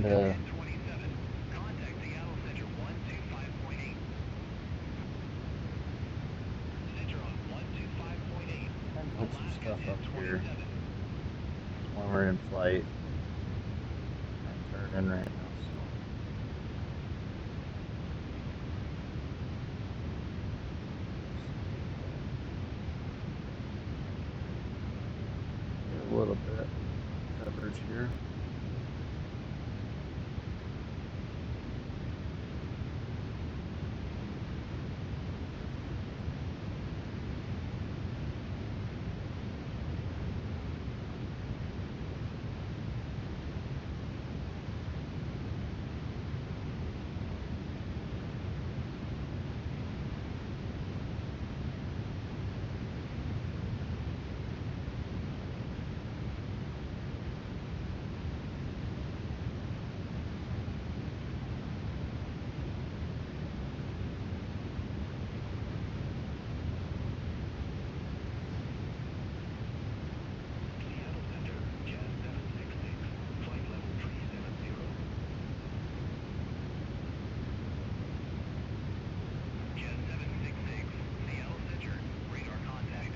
trying to Contact Seattle Center 125.8. Center on 125.8. trying to hook some Alaska stuff up here 1027. when we're in flight. Trying to turn in right now, so. Get a little bit of coverage here. Seattle Center, Jazz 766. Flight level 370. Jazz 766. Seattle Center, radar contact.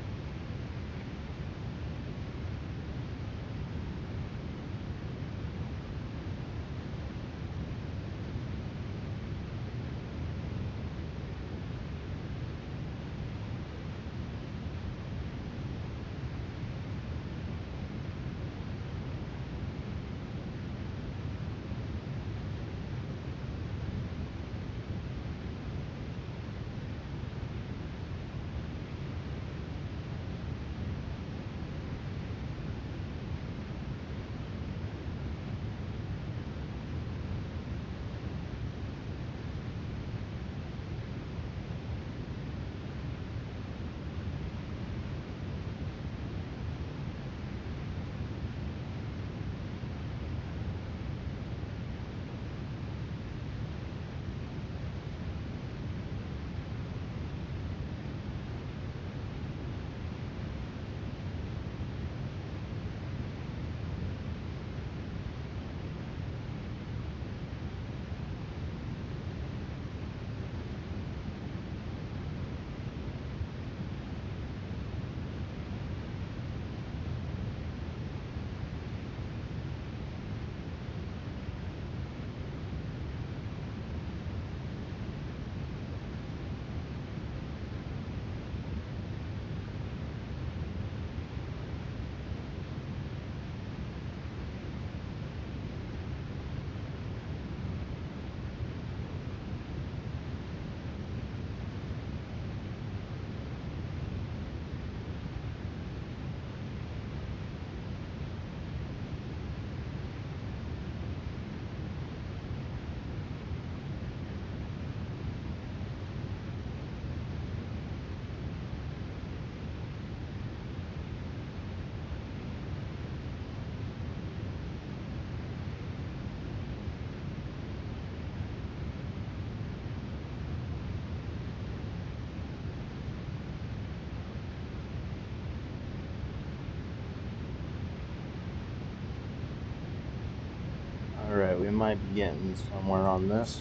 Alright, we might be getting somewhere on this.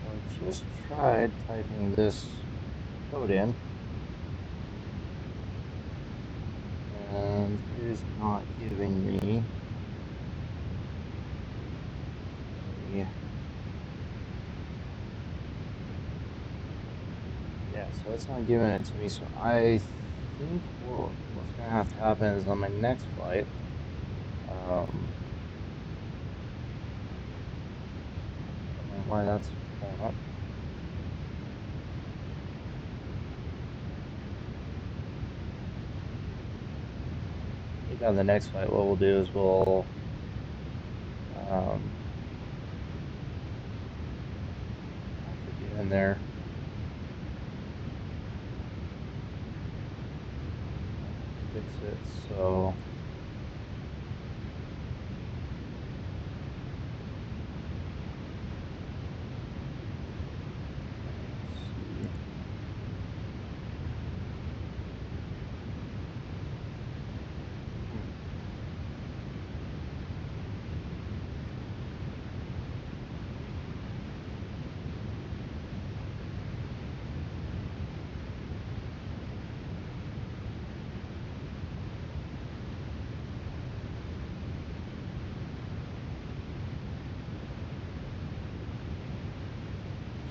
So I just tried typing this code in, and it is not giving me a, yeah, so it's not giving it to me. So I think what's gonna have to happen is on my next flight, I don't know why that's pulling up. I think on the next flight, what we'll do is we'll in there. Fix it so let's see.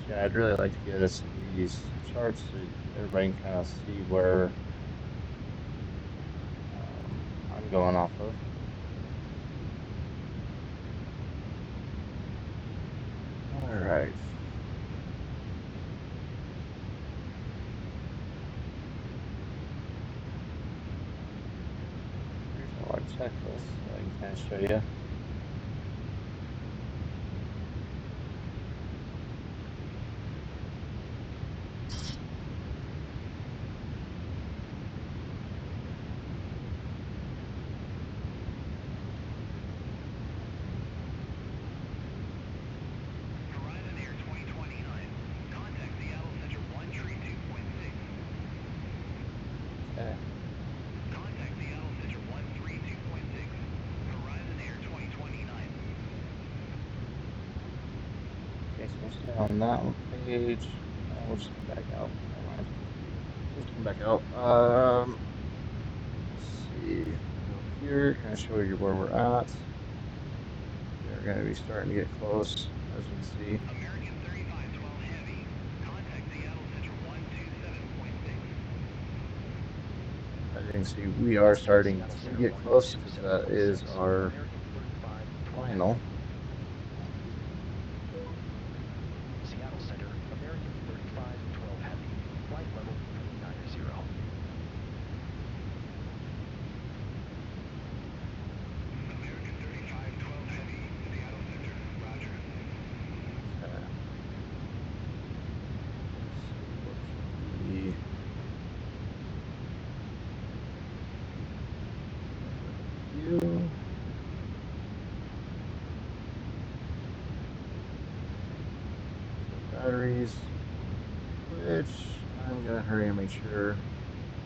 Yeah, I'd really like to get us these charts so everybody can kind of see where I'm going off of. All right. Here's our checklist so I can kind of show you. Horizon Air 2029. Contact Seattle Center 132.6. Okay. Contact Seattle Center 132.6. Horizon Air 2029. Okay, so we'll stay on that one page. We'll just come back out. Never mind. Just come back out. Let's see. Go here, kind of show you where we're at. We're going to be starting to get close, as you can see. American 3512 Heavy. Contact Seattle Center 127.6. As you can see, we are starting to get close because that is our final. Seattle Center, American 3512 Heavy, flight level 390. American 3512 Heavy. Seattle Center. Roger. Okay. Let's see what can we you. Batteries, which I'm gonna hurry and make sure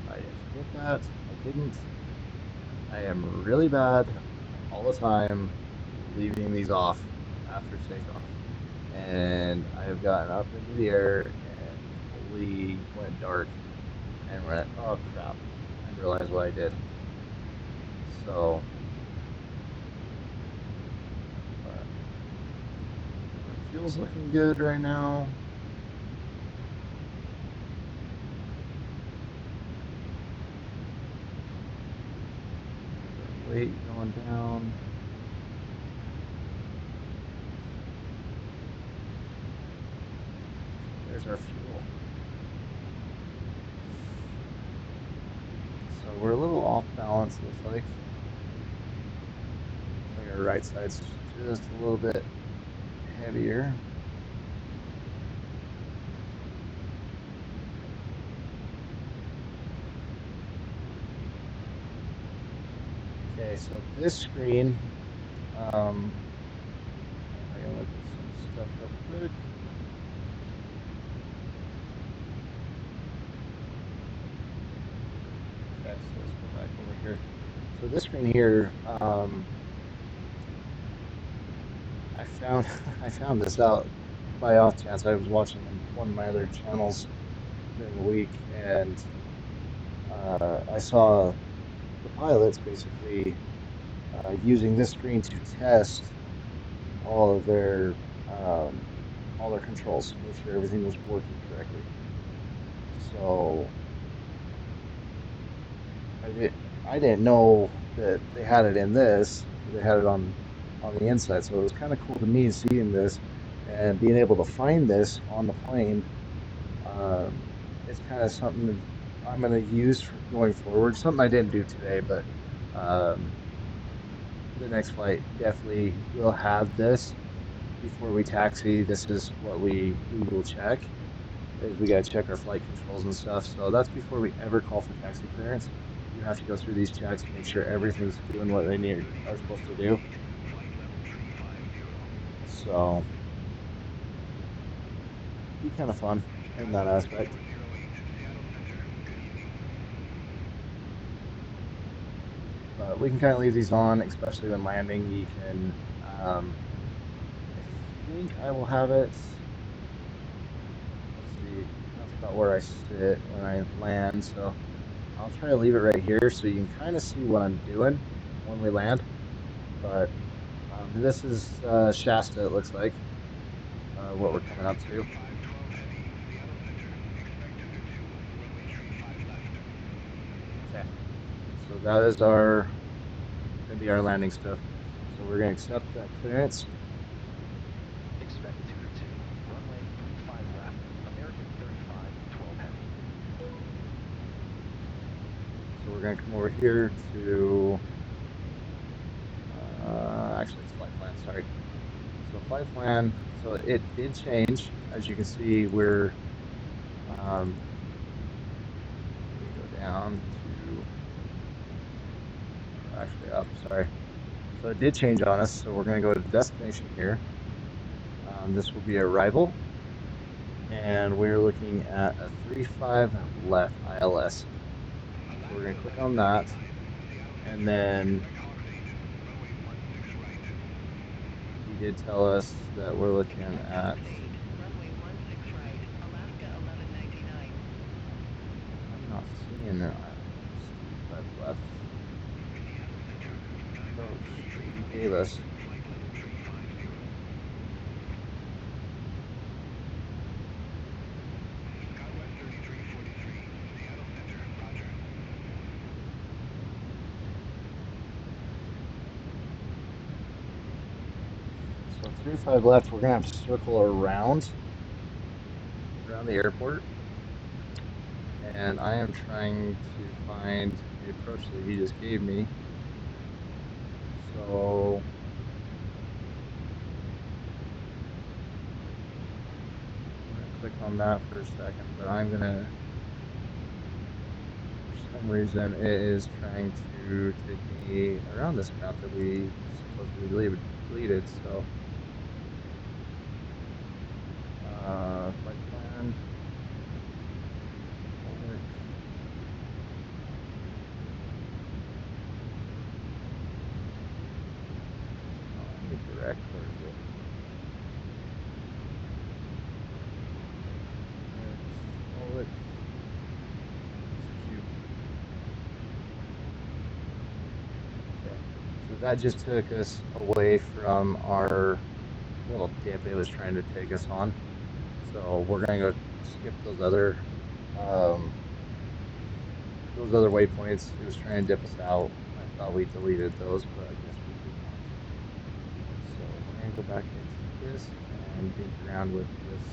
I didn't forget that. I didn't. I am really bad all the time leaving these off after takeoff. And I have gotten up into the air and totally went dark and went, oh crap, and realized what I did. So, but fuel's looking good right now. Weight going down. There's our fuel. So we're a little off balance, looks like. Like our right side's just a little bit heavier. Okay, so this screen, I can look at some stuff real quick. Okay, so let's go back over here. So this screen here, I found I found this out by off chance. I was watching one of my other channels during the week, and I saw the pilots basically using this screen to test all of their controls, make sure everything was working correctly. So I didn't know that they had it in this. They had it on the inside, so it was kind of cool to me seeing this and being able to find this on the plane. It's kind of something that I'm going to use for going forward. Something I didn't do today, but the next flight definitely will have this. before we taxi, this is what we will check. Is we gotta check our flight controls and stuff. So that's before we ever call for taxi clearance. You have to go through these checks, make sure everything's doing what they are supposed to do. So be kind of fun in that aspect. But we can kind of leave these on, especially when landing. You can, I think I will have it. Let's see, that's about where I sit when I land. So I'll try to leave it right here so you can kind of see what I'm doing when we land. But this is Shasta, it looks like, what we're coming up to. Okay, so that is gonna be our landing stuff. So we're gonna accept that clearance. Expect 2-2, runway 35 left, American 35, 12 heavy. So we're gonna come over here to, actually it's flight plan, sorry. So flight plan, so it did change. As you can see, we're, let me go down to, or actually up, sorry. So it did change on us. So we're gonna go to destination here. This will be arrival. And we're looking at a 35 left ILS. So we're gonna click on that. And then he did tell us that we're looking at, I'm not seeing an 35 left approach that he gave us. So 35 left, we're gonna have to circle around the airport. And I am trying to find the approach that he just gave me. So I'm gonna click on that for a second, but I'm gonna, for some reason, it is trying to take me around this route that we supposedly deleted. So flight plan. Direct, where is it? Oh, it's cute. Okay, so that just took us away from our little dip it was trying to take us on. So we're gonna go skip those other waypoints. It was trying to dip us out. I thought we deleted those, but I guess we did not. So we're gonna go back into this and dink around with this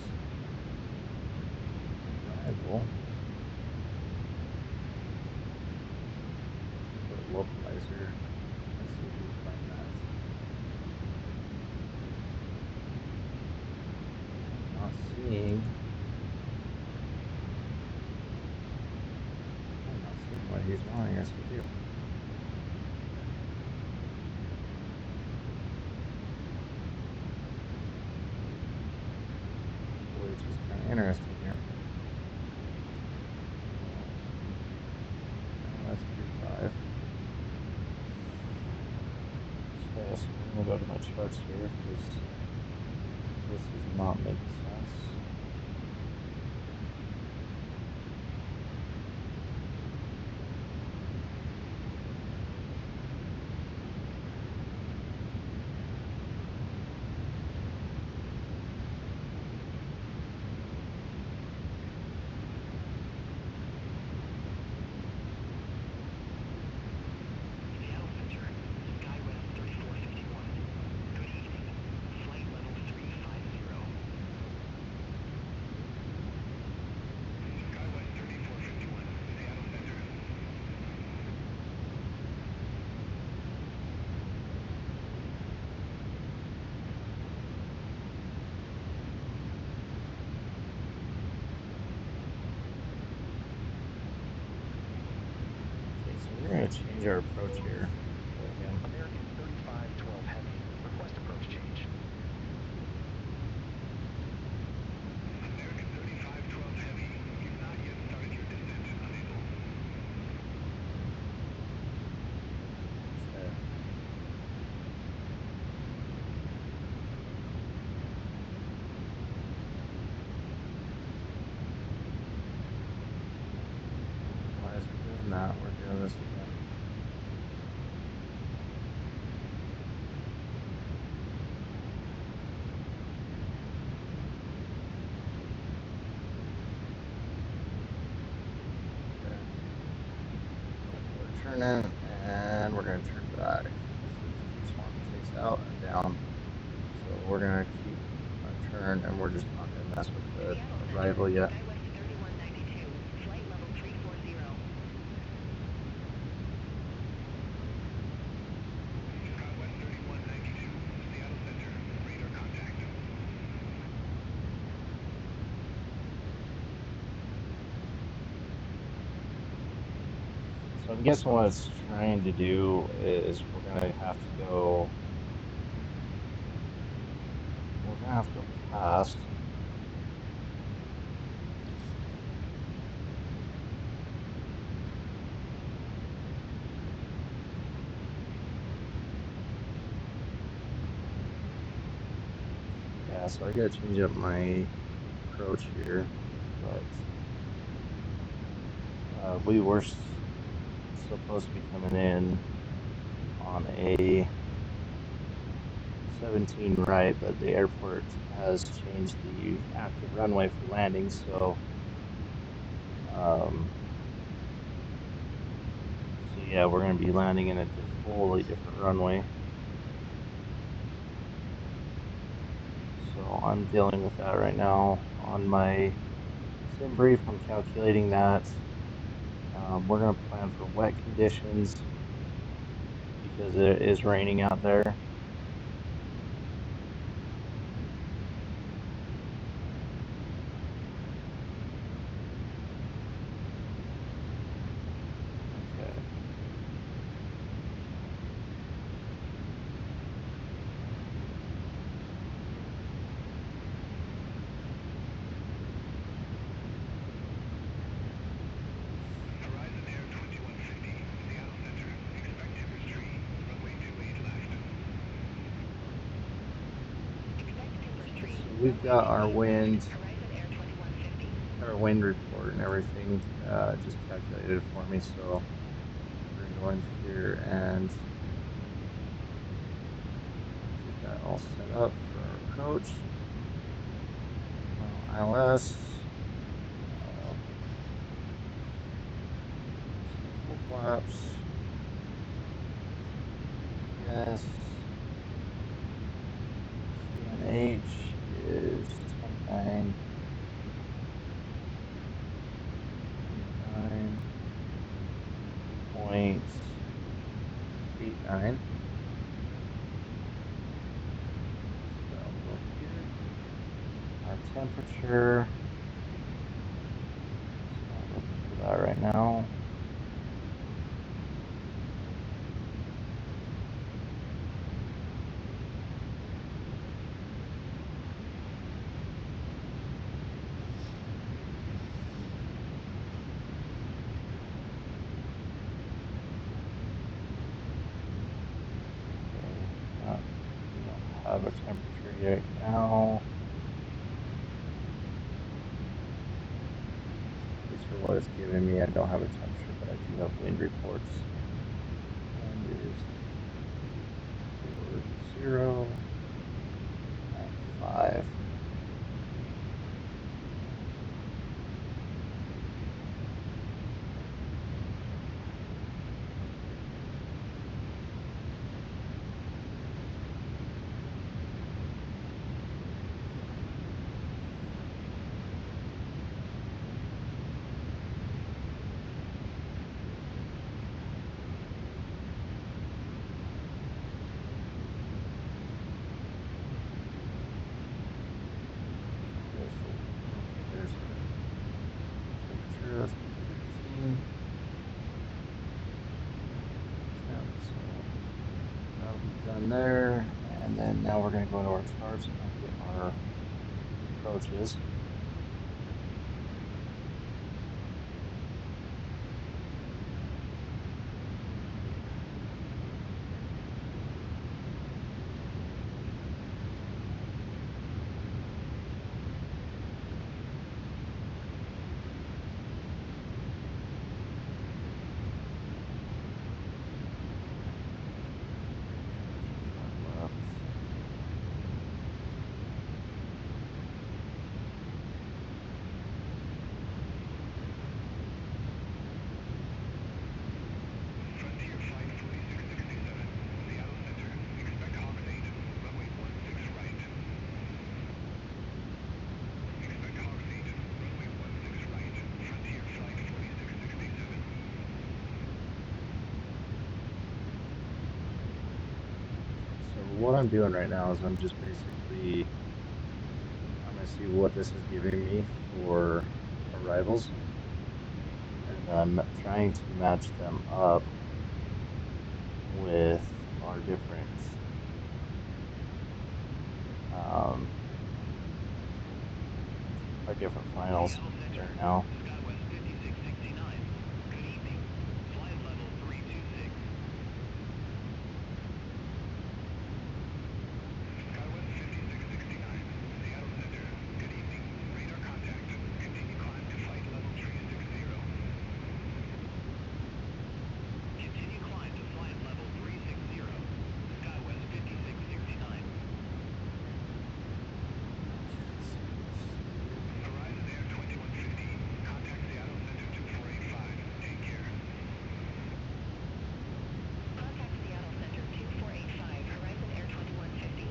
arrival. Put a localizer. Let's see if we can find that. I'm not seeing what he's wanting us to do. Which is kind of interesting here. That's 35. So I'm gonna go to my charts here because this is not making sense. we're gonna change our approach here with him. American 3512 Heavy, request approach change. American 3512 Heavy, you've not yet started your descent. Unable. Okay. Why is it doing that? We're doing this again. Okay. We're turning, and we're gonna turn back because it keeps wanting to chase out and down. So we're gonna keep our turn, and we're just not gonna mess with the arrival yet. SkyWest 3192, flight level 340. SkyWest 3192, Seattle Center, radar contact. So I'm guessing what it's trying to do is we're gonna have to go past. Yeah, so I gotta change up my approach here, but we were supposed to be coming in on a 17 right, but the airport has changed the active runway for landing, so yeah, we're gonna be landing in a totally different runway. So I'm dealing with that right now on my sim brief. I'm calculating that. We're gonna plan for wet conditions because it is raining out there. Okay. Horizon Air 2150, Seattle Center, expect timbers tree, runway 28 left. Expect timbers tree. So we've got our wind, Horizon Air 2150. our wind report and everything just calculated for me. So we're gonna go in here and get that all set up for our approach. ILS. Full flaps. Yes. CNH is 29.89. That'll go here. Our temperature. Just not looking for that right now. We don't have a temperature right now. At least for what it's giving me, I don't have a temperature, but I do have wind reports. Wind is 40 at 5. There's our temperature, that's 15. we're going to go into our charts and get our approaches. Frontier Flight 4667, Seattle Center. Expect Hawks 8, runway 16 right. Expect Hawks 8, runway 16 right. Frontier Flight 4667. So what I'm doing right now is I'm just basically, I'm going to see what this is giving me for arrivals, and I'm trying to match them up with our different finals right now. SkyWest 5669. Good evening. Flight level 326. SkyWest 5669, Seattle Center. Good evening. Radar contact. Continue climb to flight level 360. Continue climb to flight level 360. SkyWest 5669. Horizon Air 2150. Contact Seattle Center 2485. Take care. Contact Seattle Center 2485, Horizon Air 2150.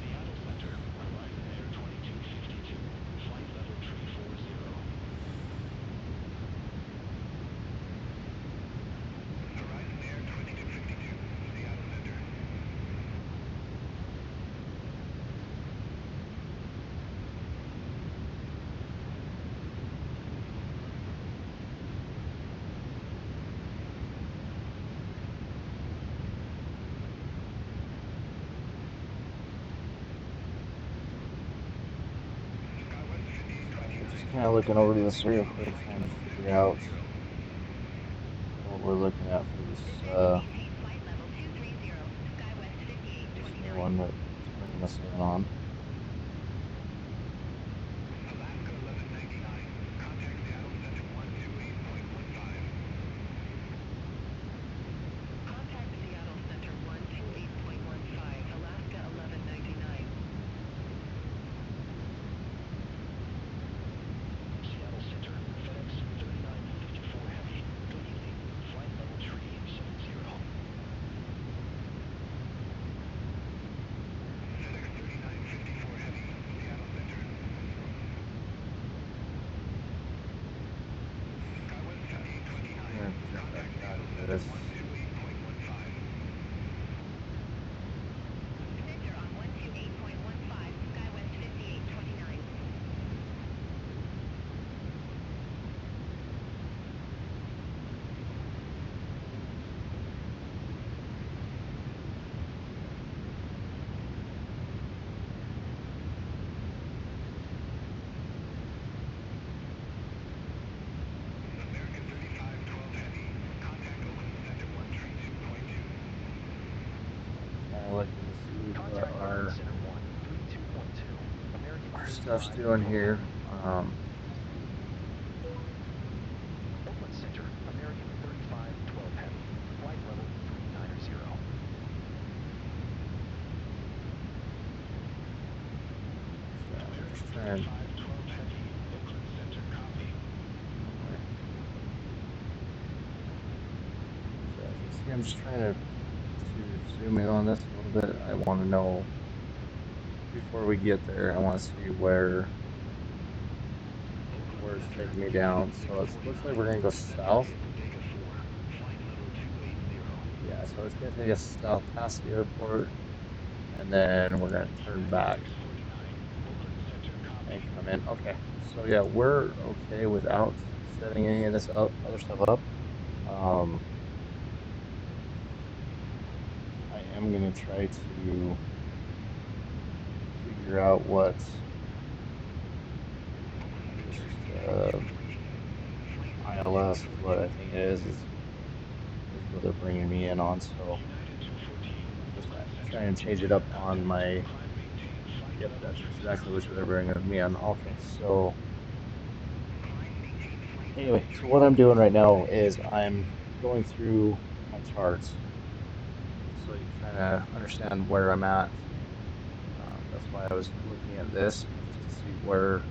Seattle Center, Horizon Air 2252. Flight level 340. Horizon Air 2252. Seattle Center. SkyWest 5829. Just kind of looking over this real quick, trying to figure out what we're looking at for this Maintain flight level 230, SkyWest this new 5829. one that's bringing us in on. Alaska 1199. Contact Seattle Center 128.15. Contact Seattle Center 128.15, Alaska 1199. Seattle Center, FedEx 3954 Heavy. Good evening. Flight level 370. FedEx 3954 Heavy. Seattle Center. SkyWest 5829. We're gonna jump back Contact out Seattle of Center this. 128.15. Center on 128.15, SkyWest 5829. American 3512 Heavy. Contact Oakland Center 132.2. Kind of looking to see what Contact our Oakland Center 132.2. American stuff's 3512 doing here. Oakland Center, American 3512 Heavy. Flight level 390. I'm just trying. 3512 Heavy. Oakland Center. Copy. So as you see, I'm just trying to zoom in on this a little bit. I want to know before we get there. I want to see where it's taking me down. So it looks like we're gonna go south. Vega 4. Flight level 280. Yeah, so it's gonna take us south past the airport, and then we're gonna turn back 9649. Oakland Center. Copy. and come in. Okay, so yeah, we're okay without setting any of this other stuff up. I'm gonna try to figure out what, maybe it's just ILS is what I think it is what they're bringing me in on. So I'm just trying to change it up on my, yep, that's exactly what they're bringing me on. Okay, so anyway, so what I'm doing right now is I'm going through my charts so you kind of understand where I'm at. That's why I was looking at this just to see where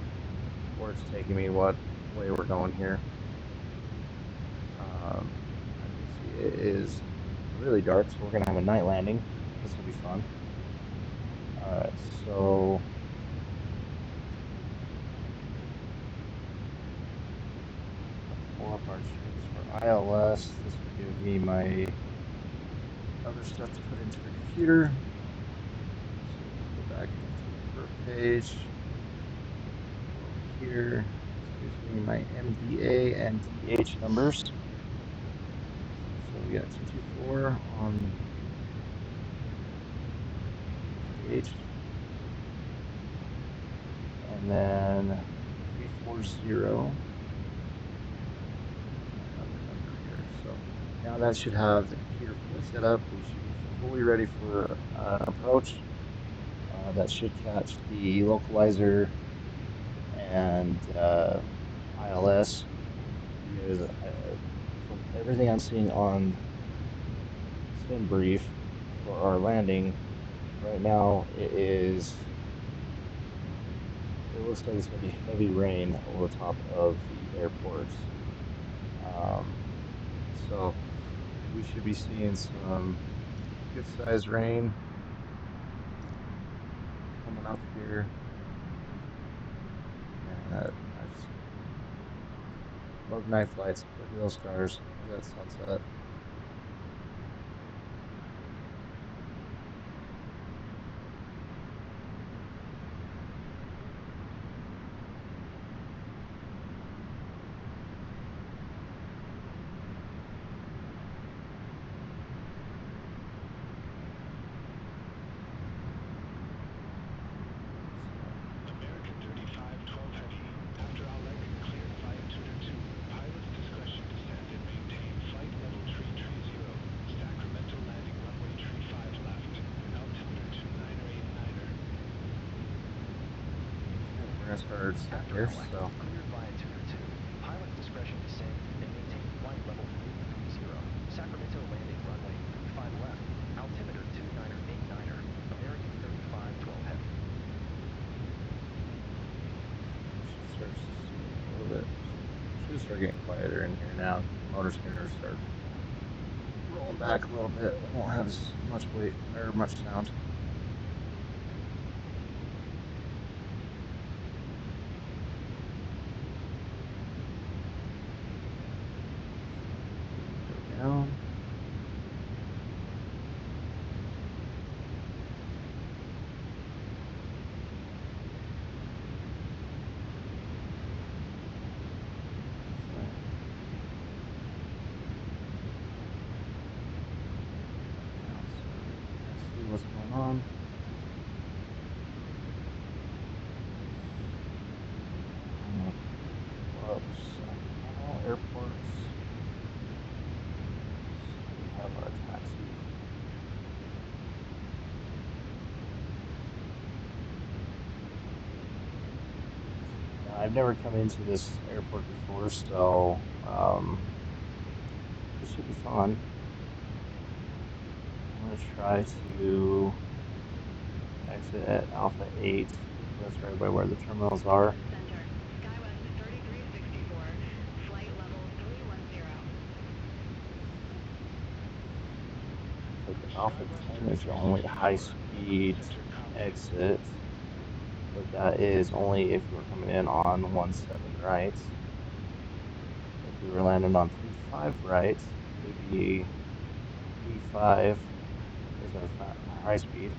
it's taking me, what way we're going here. As you can see, it is really dark, so we're gonna have a night landing. This will be fun. All right, so pull up our changes for ILS. This will give me my other stuff to put into the computer. So we'll go back into the birth page. Go over here. This gives me my MDA and DH numbers. So we got 224 on DH, and then 340. Another number here. So now that should have the computer fully set up. We should be fully ready for approach. That should catch the localizer and ILS, because from everything I'm seeing on sim brief for our landing right now, it looks like it's going to be heavy rain over top of the airports. So we should be seeing some good sized rain coming up here. And I just love night flights. Look at those stars. Look at that sunset. American 3512 Heavy. After outlet, cleared via tuner 2. Pilot's discretion descend and maintain flight level 330. Sacramento landing runway 35 left. Altimeter 2989er. Okay, we're going to start our descent After here. outlet, So cleared via tuner 2. Pilot's discretion descend and maintain flight level 330. Sacramento landing runway 35 left. Altimeter 2989er. American 3512 Heavy. start a little bit. Should start getting quieter in here now. The motor's going to start rolling back a little bit. It won't have as much weight or much sound. Go down. See what's going on. Sacramento airports. So we have our taxi. Now, I've never come into this airport before, so this should be fun. I'm going to try to exit at Alpha 8. That's right by where the terminals are. Center, SkyWest 3364, flight level 310. So the Alpha 10 is the only high-speed exit, but that is only if we're coming in on 17 right. If we were landing on 35 right, it would be D5 is our high speed,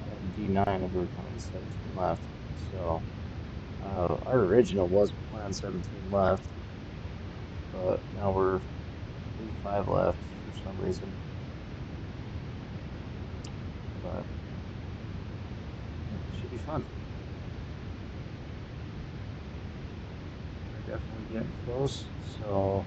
and D9 if we were coming 17 left. So our original was planned 17 left, but now we're 35 left for some reason. but it should be fun. We're definitely getting close, so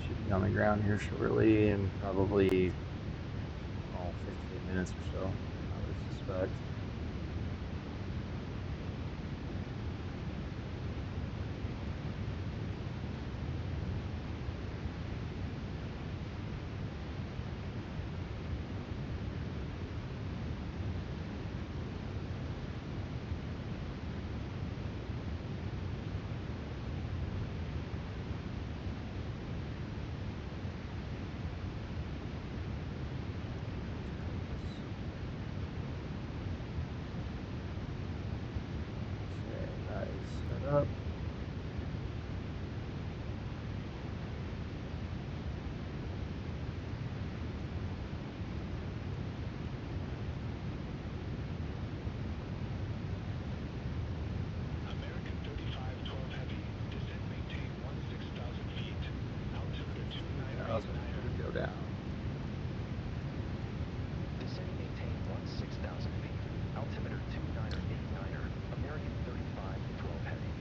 should be on the ground here shortly in probably 15 minutes or so, I would suspect. That is set up. American 3512 Heavy, descent maintain 16,000 feet, altimeter 2,000 2989er. feet, go down. Descending maintain 16,000 feet. Altimeter 2989er. American 3512 Heavy.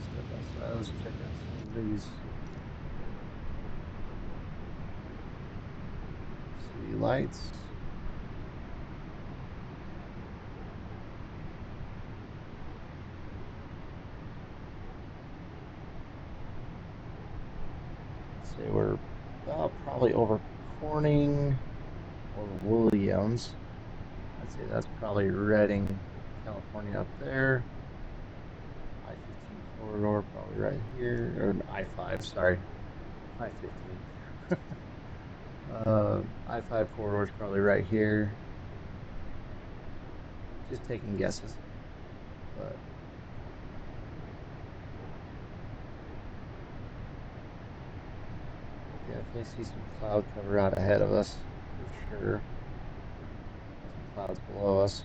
Step outside, let's check out some of these city lights. Say we're probably over Corning or Williams. I'd say that's probably Redding, California up there. I-15 corridor probably right here, or I-5, sorry, I-15. I-5 corridor is probably right here. Just taking guesses, but definitely see some cloud cover out ahead of us for sure. Some clouds below us.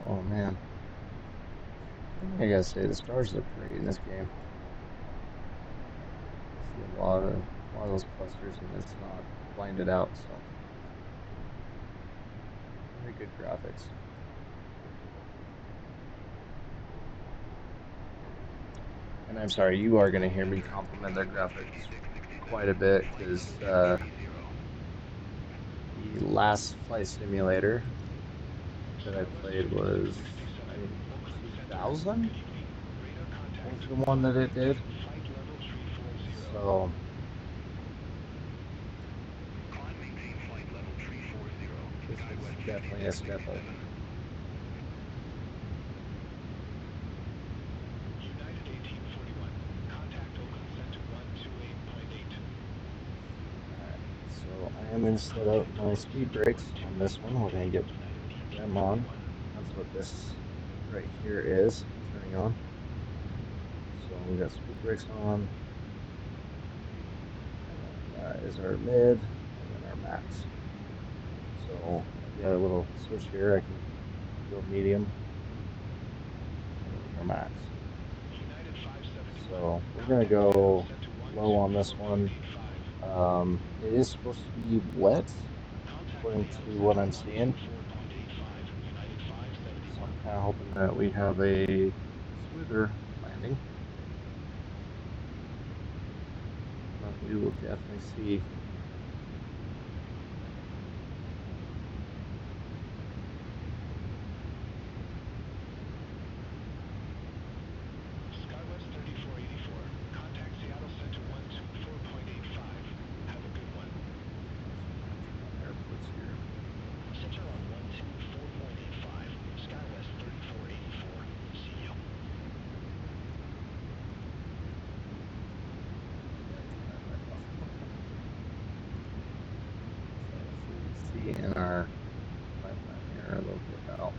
Oh man, I gotta say the stars look great in this game. I see a lot of those clusters, and it's not blinded out, so very good graphics. And I'm sorry, you are gonna hear me compliment their graphics quite a bit because the last flight simulator that I played was, I think, 2000 was the one that it did. So this is definitely a step up. United 1841, contact Oakland Center 128.8. Alright, so I am going to set up my speed brakes on this one. We're going to get them on. That's what this right here is turning on. So we got speed brakes on, and then that is our mid, and then our max. So I've got a little switch here. I can go medium, and there's our max. So we're gonna go low on this one. It is supposed to be wet, according to what I'm seeing. So I'm kind of hoping that we have a smoother landing. But we will definitely see. Skywest 3484, contact Seattle Center 124.85. Have a good one. Airports here. Center on 124.85. Skywest 3484. See you. Yeah, turn that back off. in our pipeline here a little bit now.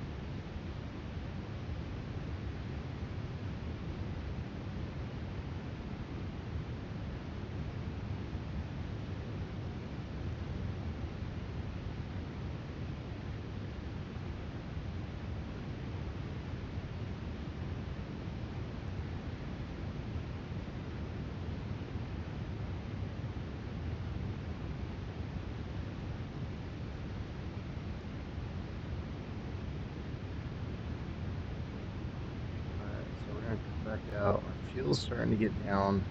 Back out. Our fuel's starting to get down.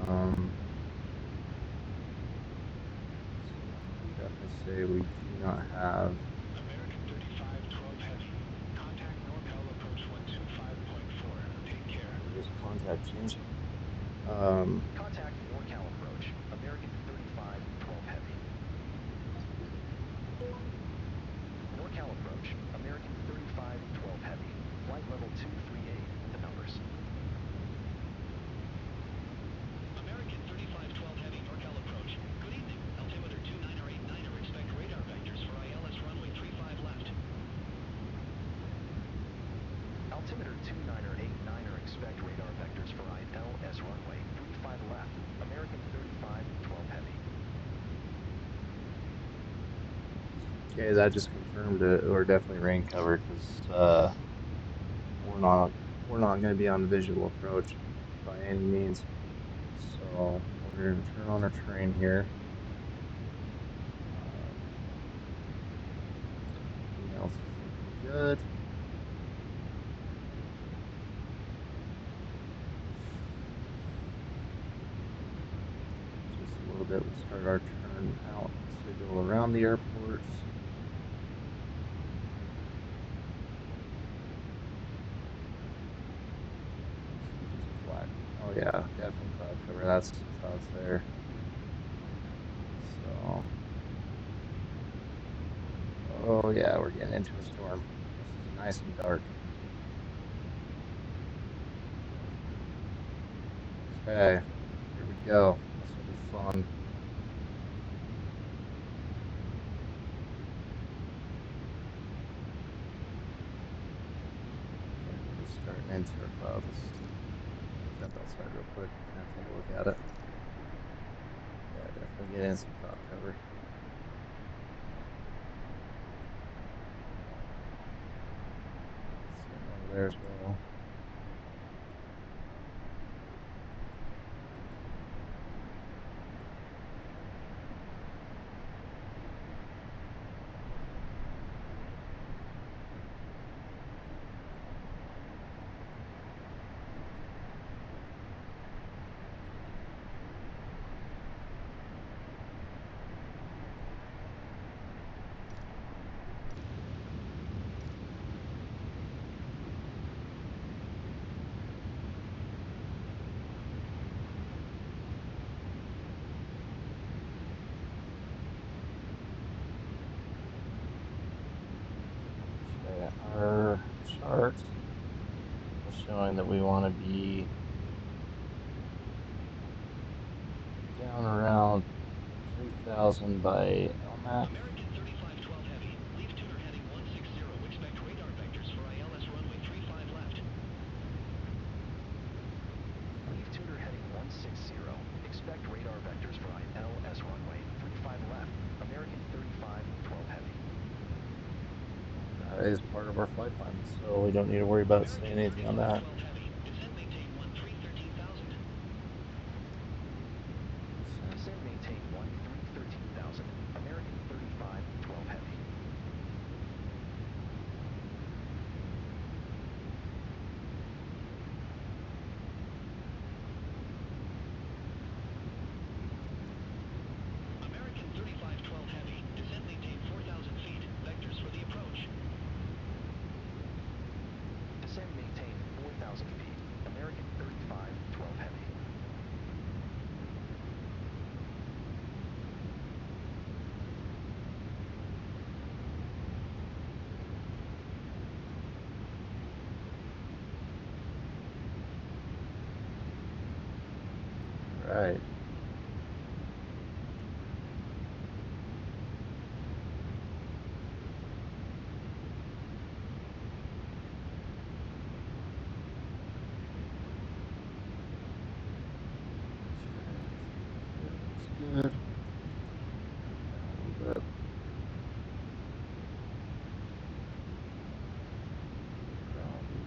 So definitely say we do not have American 3512 Heavy. Contact NorCal approach 125.4. Take care. There's contact change. Contact NorCal approach, American 3512 Heavy. NorCal approach, American 3512 Heavy. Flight level 238, the numbers. American 3512 Heavy, NorCal approach. Good evening. Altimeter 2989er. Expect radar vectors for ILS runway 35 left. Altimeter 2989er. Expect radar vectors for ILS runway 35 left. American 3512 Heavy. Okay, that just confirmed it. We're definitely rain covered because we're not going to be on visual approach by any means. So we're going to turn on our terrain here. Everything else is looking good. Just a little bit. We'll start our turn out to go around the airports. Oh yeah, definitely cloud cover. That's clouds there. So, oh yeah, we're getting into a storm. This is nice and dark. Okay, here we go. This will be fun. We're starting into our clouds. Step outside real quick. Kind of take a look at it. Yeah, definitely get in some cloud cover. Sitting over there as well. Our chart is showing that we want to be down around 3,000 by LMAX. American 3512 Heavy. Leave tuner heading 160. Expect radar vectors for ILS runway 35 left. Leave tuner heading 160. Expect radar vectors for ILS runway 35 left. American 3512 Heavy. That is part of our flight plan, so we don't need to worry about saying anything on that. Heavy. Descent maintain 13,000. Descend maintain 13,000. American 3512 Heavy. American 3512 Heavy. Descent maintain 4,000 feet. Vectors for the approach. Descend maintain 4,000 feet. American 3512 Heavy. Right. good. Down a little bit. Probably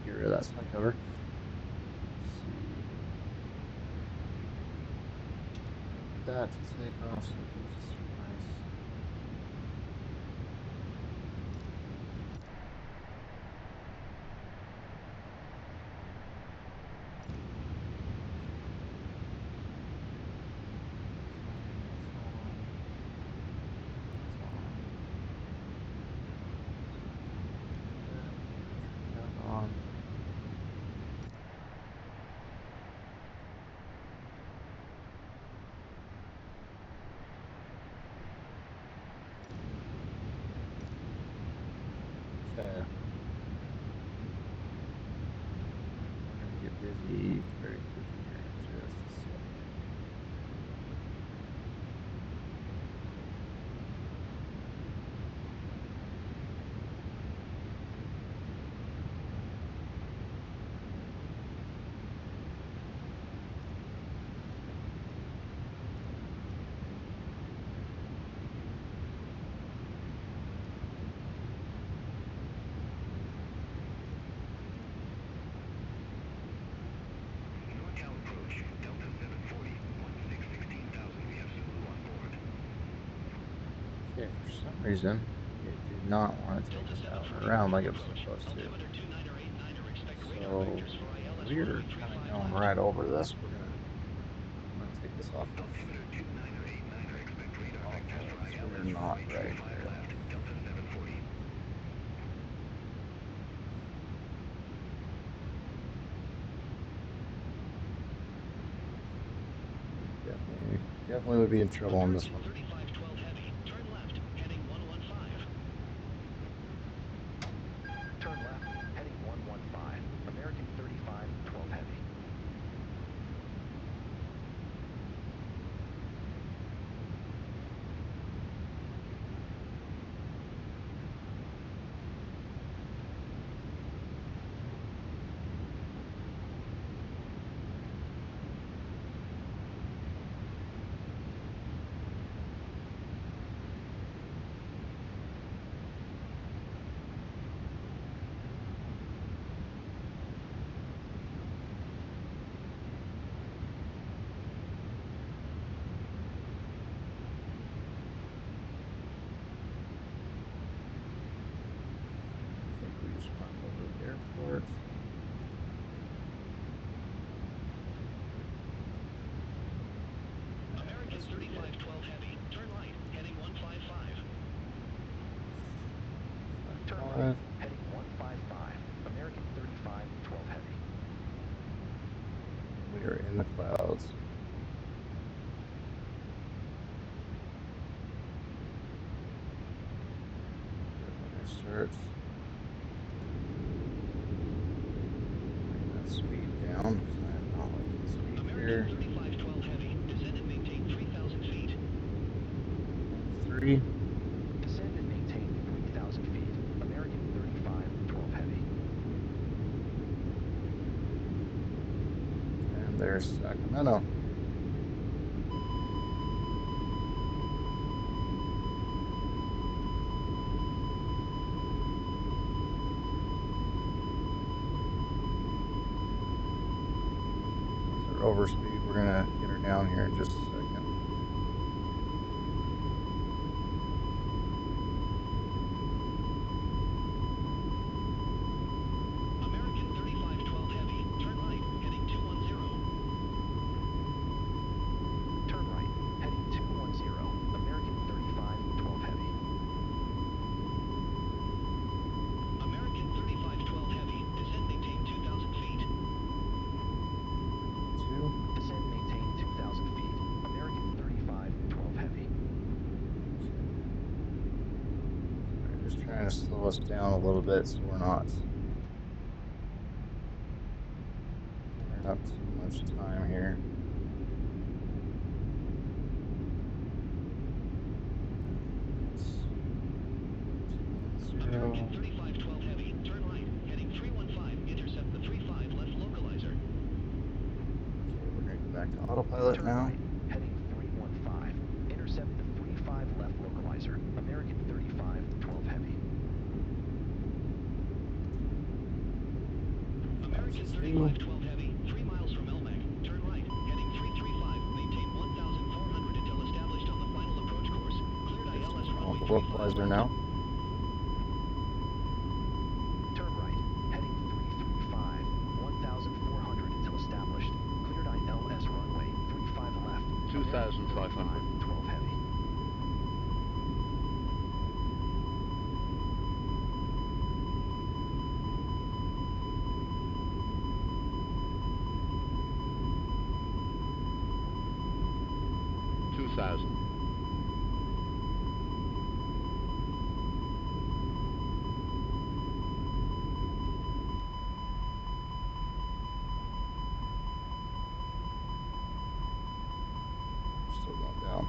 get rid of that side cover. Let's see. That to take off, so it gives us a nice. On. Okay. We're gonna get busy very quickly here in just a second. NorCal approach, Delta 740, 16,000. We have Zulu on board. Okay, for some reason, it did not want to take us out and around like it was supposed to. So we're kind of going right over this. I'm gonna take this off of. So we're not right there. Delta 740. Definitely would be in trouble on this one. 3512 heavy. Turn left, heading 115. Turn left, heading 115. American 3512 heavy. I think we just went over the airport. American 3512 heavy. Turn right, heading 155. Turn right, heading 155. American 3512 heavy. We are in the clouds. Start bring that speed down. I am not liking the speed here. American 3512 heavy. Descend and maintain 3,000 feet. 3. Descend and maintain 3,000 feet. American 3512 heavy. And there's Sacramento. Over speed. We're gonna get her down here in just a second. American 3512 heavy. Turn right, heading 210. Turn right, heading 210. American 3512 heavy. American 3512 heavy. Descend, maintain 2,000 feet. 2. Descend, maintain 2,000 feet. American 3512 heavy. We're just trying to slow us down a little bit so we're not burning up too much time here. American 3512 heavy. Turn right, heading 315. Intercept the 35 left localizer. autopilot Turn now. right, heading 315. Intercept the 35 left localizer. American 35, 12 heavy. American 35, 12 heavy, 3 miles from Elmec. Turn right, heading 335. Maintain 1,400 until established on the final approach course. Cleared ILS runway 35 Localizer left. now. Turn right, heading 335. 1,400 until established. Cleared ILS runway 35 left. 2,500. 12 heavy. Still going down.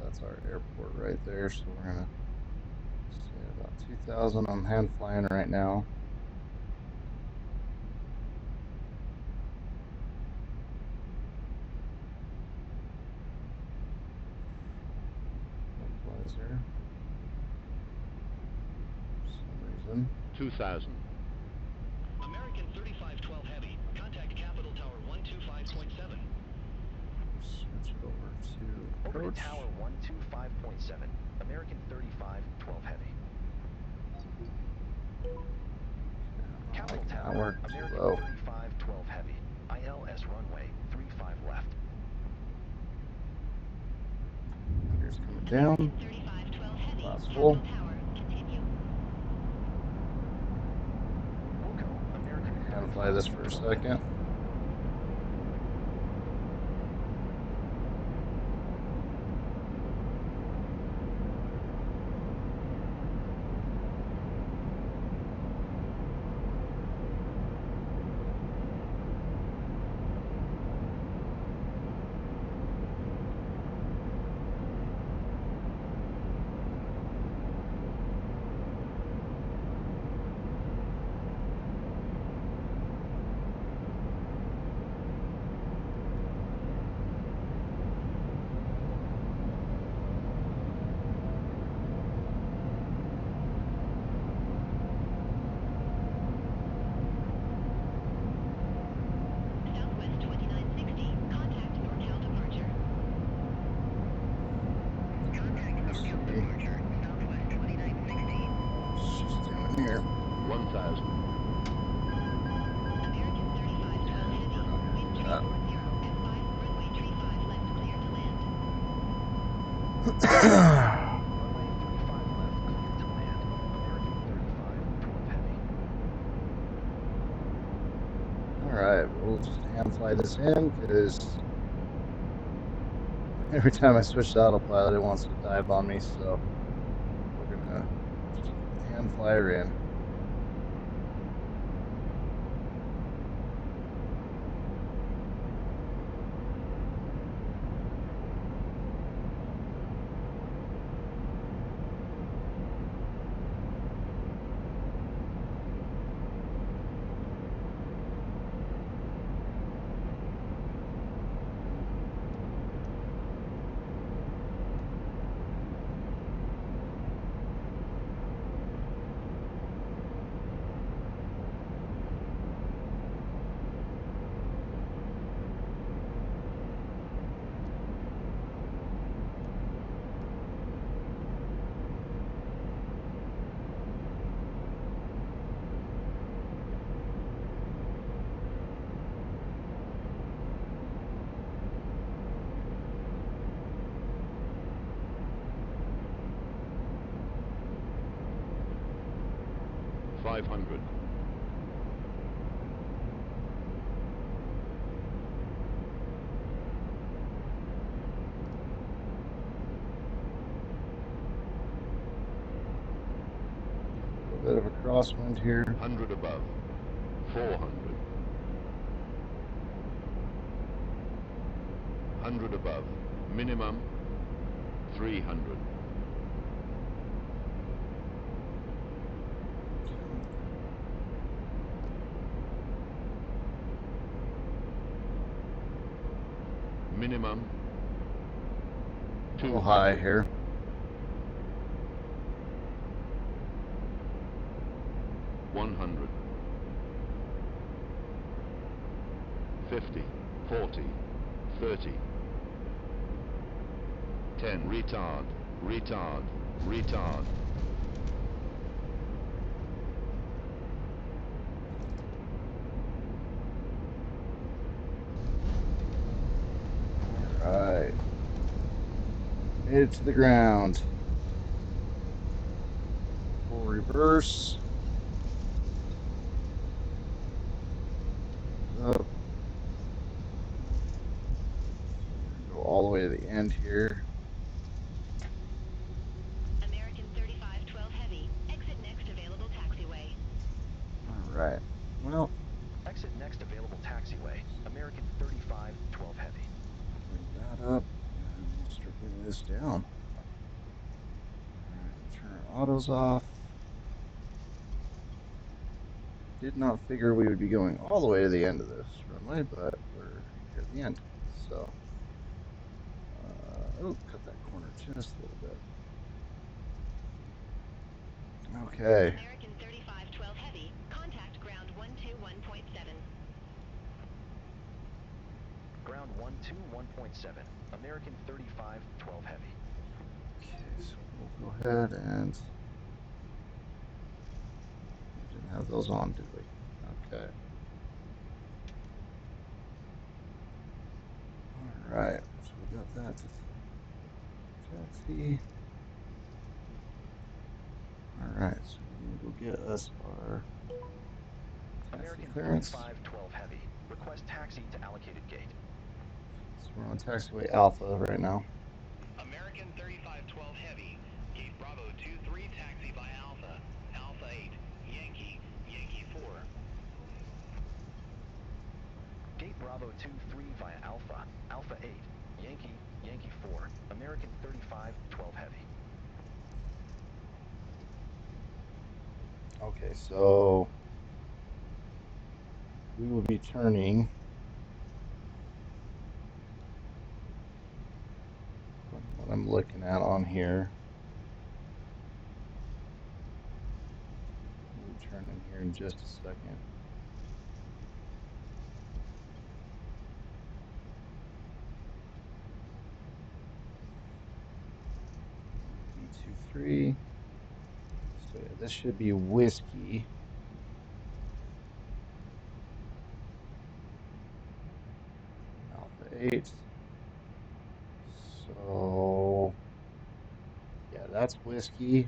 That's our airport right there, so we're gonna say about 2,000. I'm hand flying right now. Localizer. For some reason. 2,000. American 35, 12 heavy. Contact Capital Tower 125.7. Switch over to Over to approach. tower 125.7. American 35, 12 heavy. Capital That Tower, worked too American low. 35, 12 heavy. ILS runway 35 left. Gears coming down. 35, 12 heavy. Last Capital full. Tower. Continue. Wilco, American Hand 35, fly this for a 12 second. heavy. Southwest 2960. Contact NorCal departure. Contact NorCal departure. Southwest 2960. It's just doing here. 1,000. American 35, 12 heavy. We're not gonna Wind do that. 340 at 5, runway 35 left, clear to land. Runway 35 left, cleared to land. American 35, 12 heavy. Alright, we'll just hand fly this in because every time I switch to autopilot, it wants to dive on me, so we're gonna just hand fly her in. $500. crosswind here. 100 above. 400. 100 above. Minimum 300. Minimum Too 200. high here. 100. 50. 40. 30. 10. Retard. Retard. Retard. Alright. Made it to the ground. Full reverse. Up. Go all the way to the end here. American 3512 Heavy. Exit next available taxiway. Alright. Well, Exit next available taxiway, American 3512 Heavy. bring that up. And we'll start bringing this down. Alright, turn autos off. Did not figure we would be going all the way to the end of this runway, but we're here at the end. So, oh, cut that corner just a little bit. Okay. American 3512 Heavy. Contact ground 121.7. Ground 121.7, American 3512 Heavy. Okay, so we'll go ahead and we didn't have those on, did we? Okay. All right, so we got that taxi. All right, so we're gonna go get us our taxi American clearance. 3512 Heavy. Request taxi to allocated gate. So we're on taxiway Alpha right now. American 3512 Heavy, Gate Bravo 23, taxi by Alpha, Alpha 8, Yankee, Yankee 4. Gate Bravo 23 via Alpha, Alpha 8, Yankee, Yankee 4, American 3512 Heavy. Okay, so we will be turning what I'm looking at on here. We'll be turning here in just a second. B23. So yeah, this should be whiskey. Alpha 8. So yeah, that's whiskey.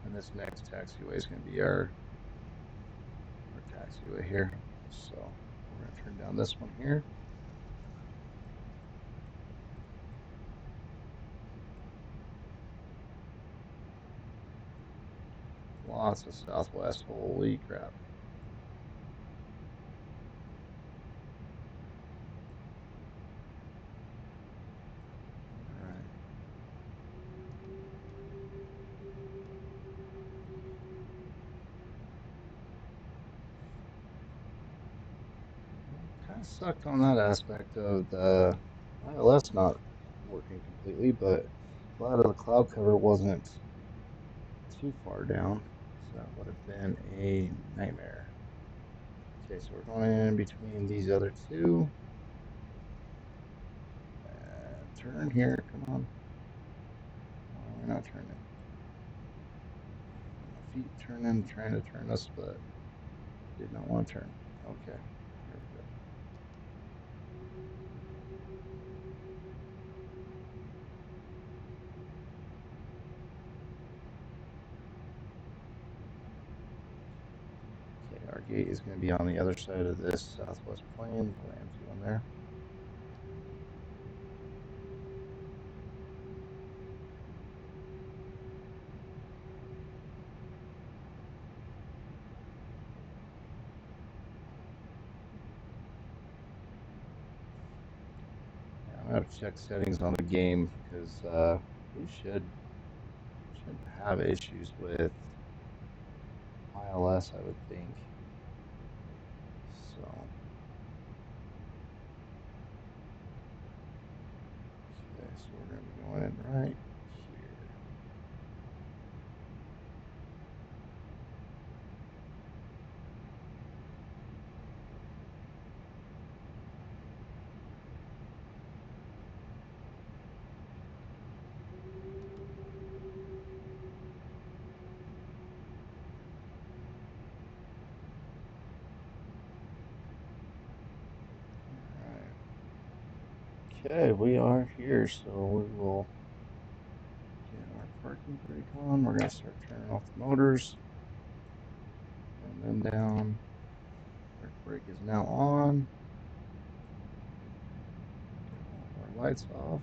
And this next taxiway is going to be our taxiway here. So we're going to turn down this one here. Lots of Southwest. Holy crap. All right. Kind of sucked on that aspect of the ILS not working completely, but a lot of the cloud cover wasn't too far down, so that would have been a nightmare. Okay, so we're going in between these other two. And turn here, come on. Oh, we're not turning. My feet turning, trying to turn us, but did not want to turn. Okay, here we go. Okay, our gate is going to be on the other side of this southwest plane. The land's going there. I have to check settings on the game because we shouldn't have issues with ILS, I would think. So, okay, so we're going to be going in right here. Okay, we are here, so we will get our parking brake on. We're going to start turning off the motors. And then down. Our brake is now on. Get all our lights off.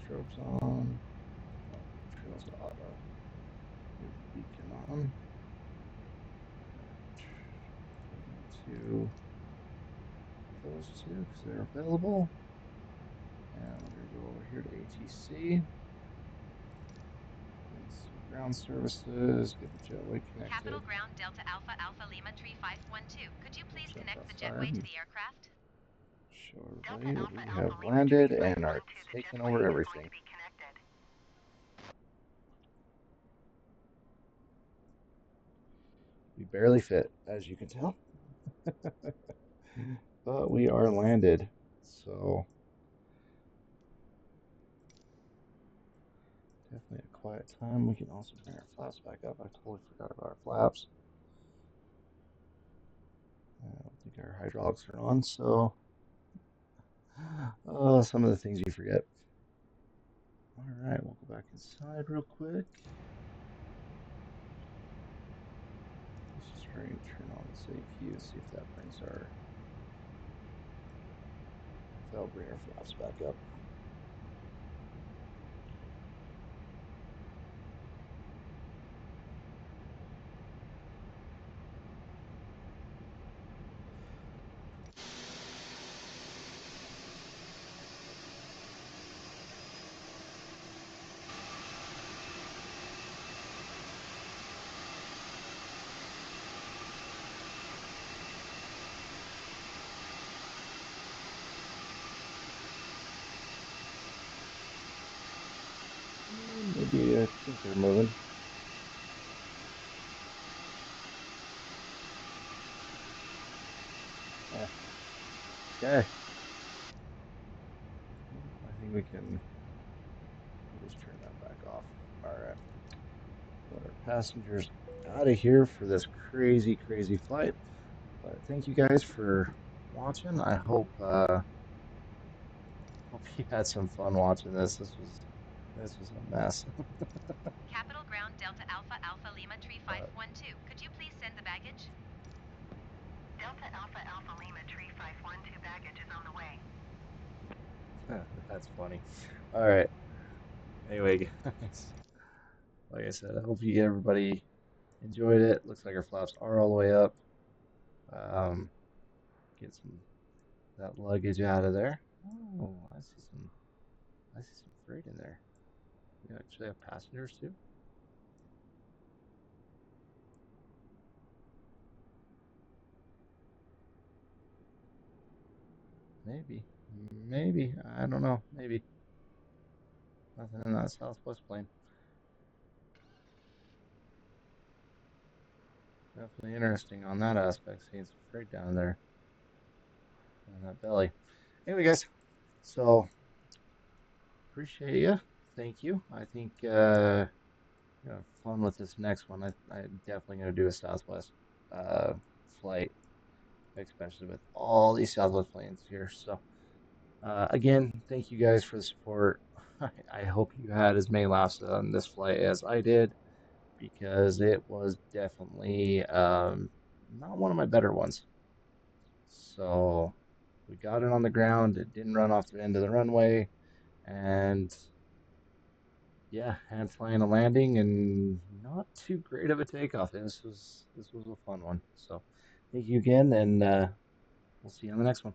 Strobes on. Trails to auto. Beacon on. To those two because they're available. And we're going to go over here to ATC. Ground services, get the jetway connected. Capital Ground Delta Alpha Alpha Lima Tree 512. Could you please connect the jetway to the aircraft? Show everybody that we have landed and are taking over everything. We barely fit, as you can tell. But we are landed, so definitely a quiet time. We can also bring our flaps back up. I totally forgot about our flaps. I don't think our hydraulics are on, so some of the things you forget. All right, we'll go back inside real quick. Let's just try and turn on the AQ and see if that brings our that'll bring our flaps back up. Maybe I think they're moving. Yeah. Okay. I think we can just turn that back off. All right. Let our passengers out of here for this crazy, crazy flight. But thank you guys for watching. I hope you had some fun watching this. This was a mess. Capital Ground Delta Alpha Alpha Lima Tree 512. Could you please send the baggage? Delta Alpha Alpha Lima Tree 512 baggage is on the way. That's funny. All right. Anyway, guys, like I said, I hope everybody enjoyed it. Looks like our flaps are all the way up. Get that luggage out of there. Oh, I see some freight in there. We actually have passengers too. Maybe. I don't know. Maybe. Nothing in that Southwest plane. Definitely interesting on that aspect, seeing some freight down there in that belly. Anyway, guys, so appreciate you. Thank you. I think have fun with this next one. I'm definitely going to do a Southwest flight, especially with all these Southwest planes here. So again, thank you guys for the support. I hope you had as many laughs on this flight as I did, because it was definitely not one of my better ones. So we got it on the ground. It didn't run off the end of the runway, and yeah, had flying a landing and not too great of a takeoff. And this was a fun one. So thank you again, and we'll see you on the next one.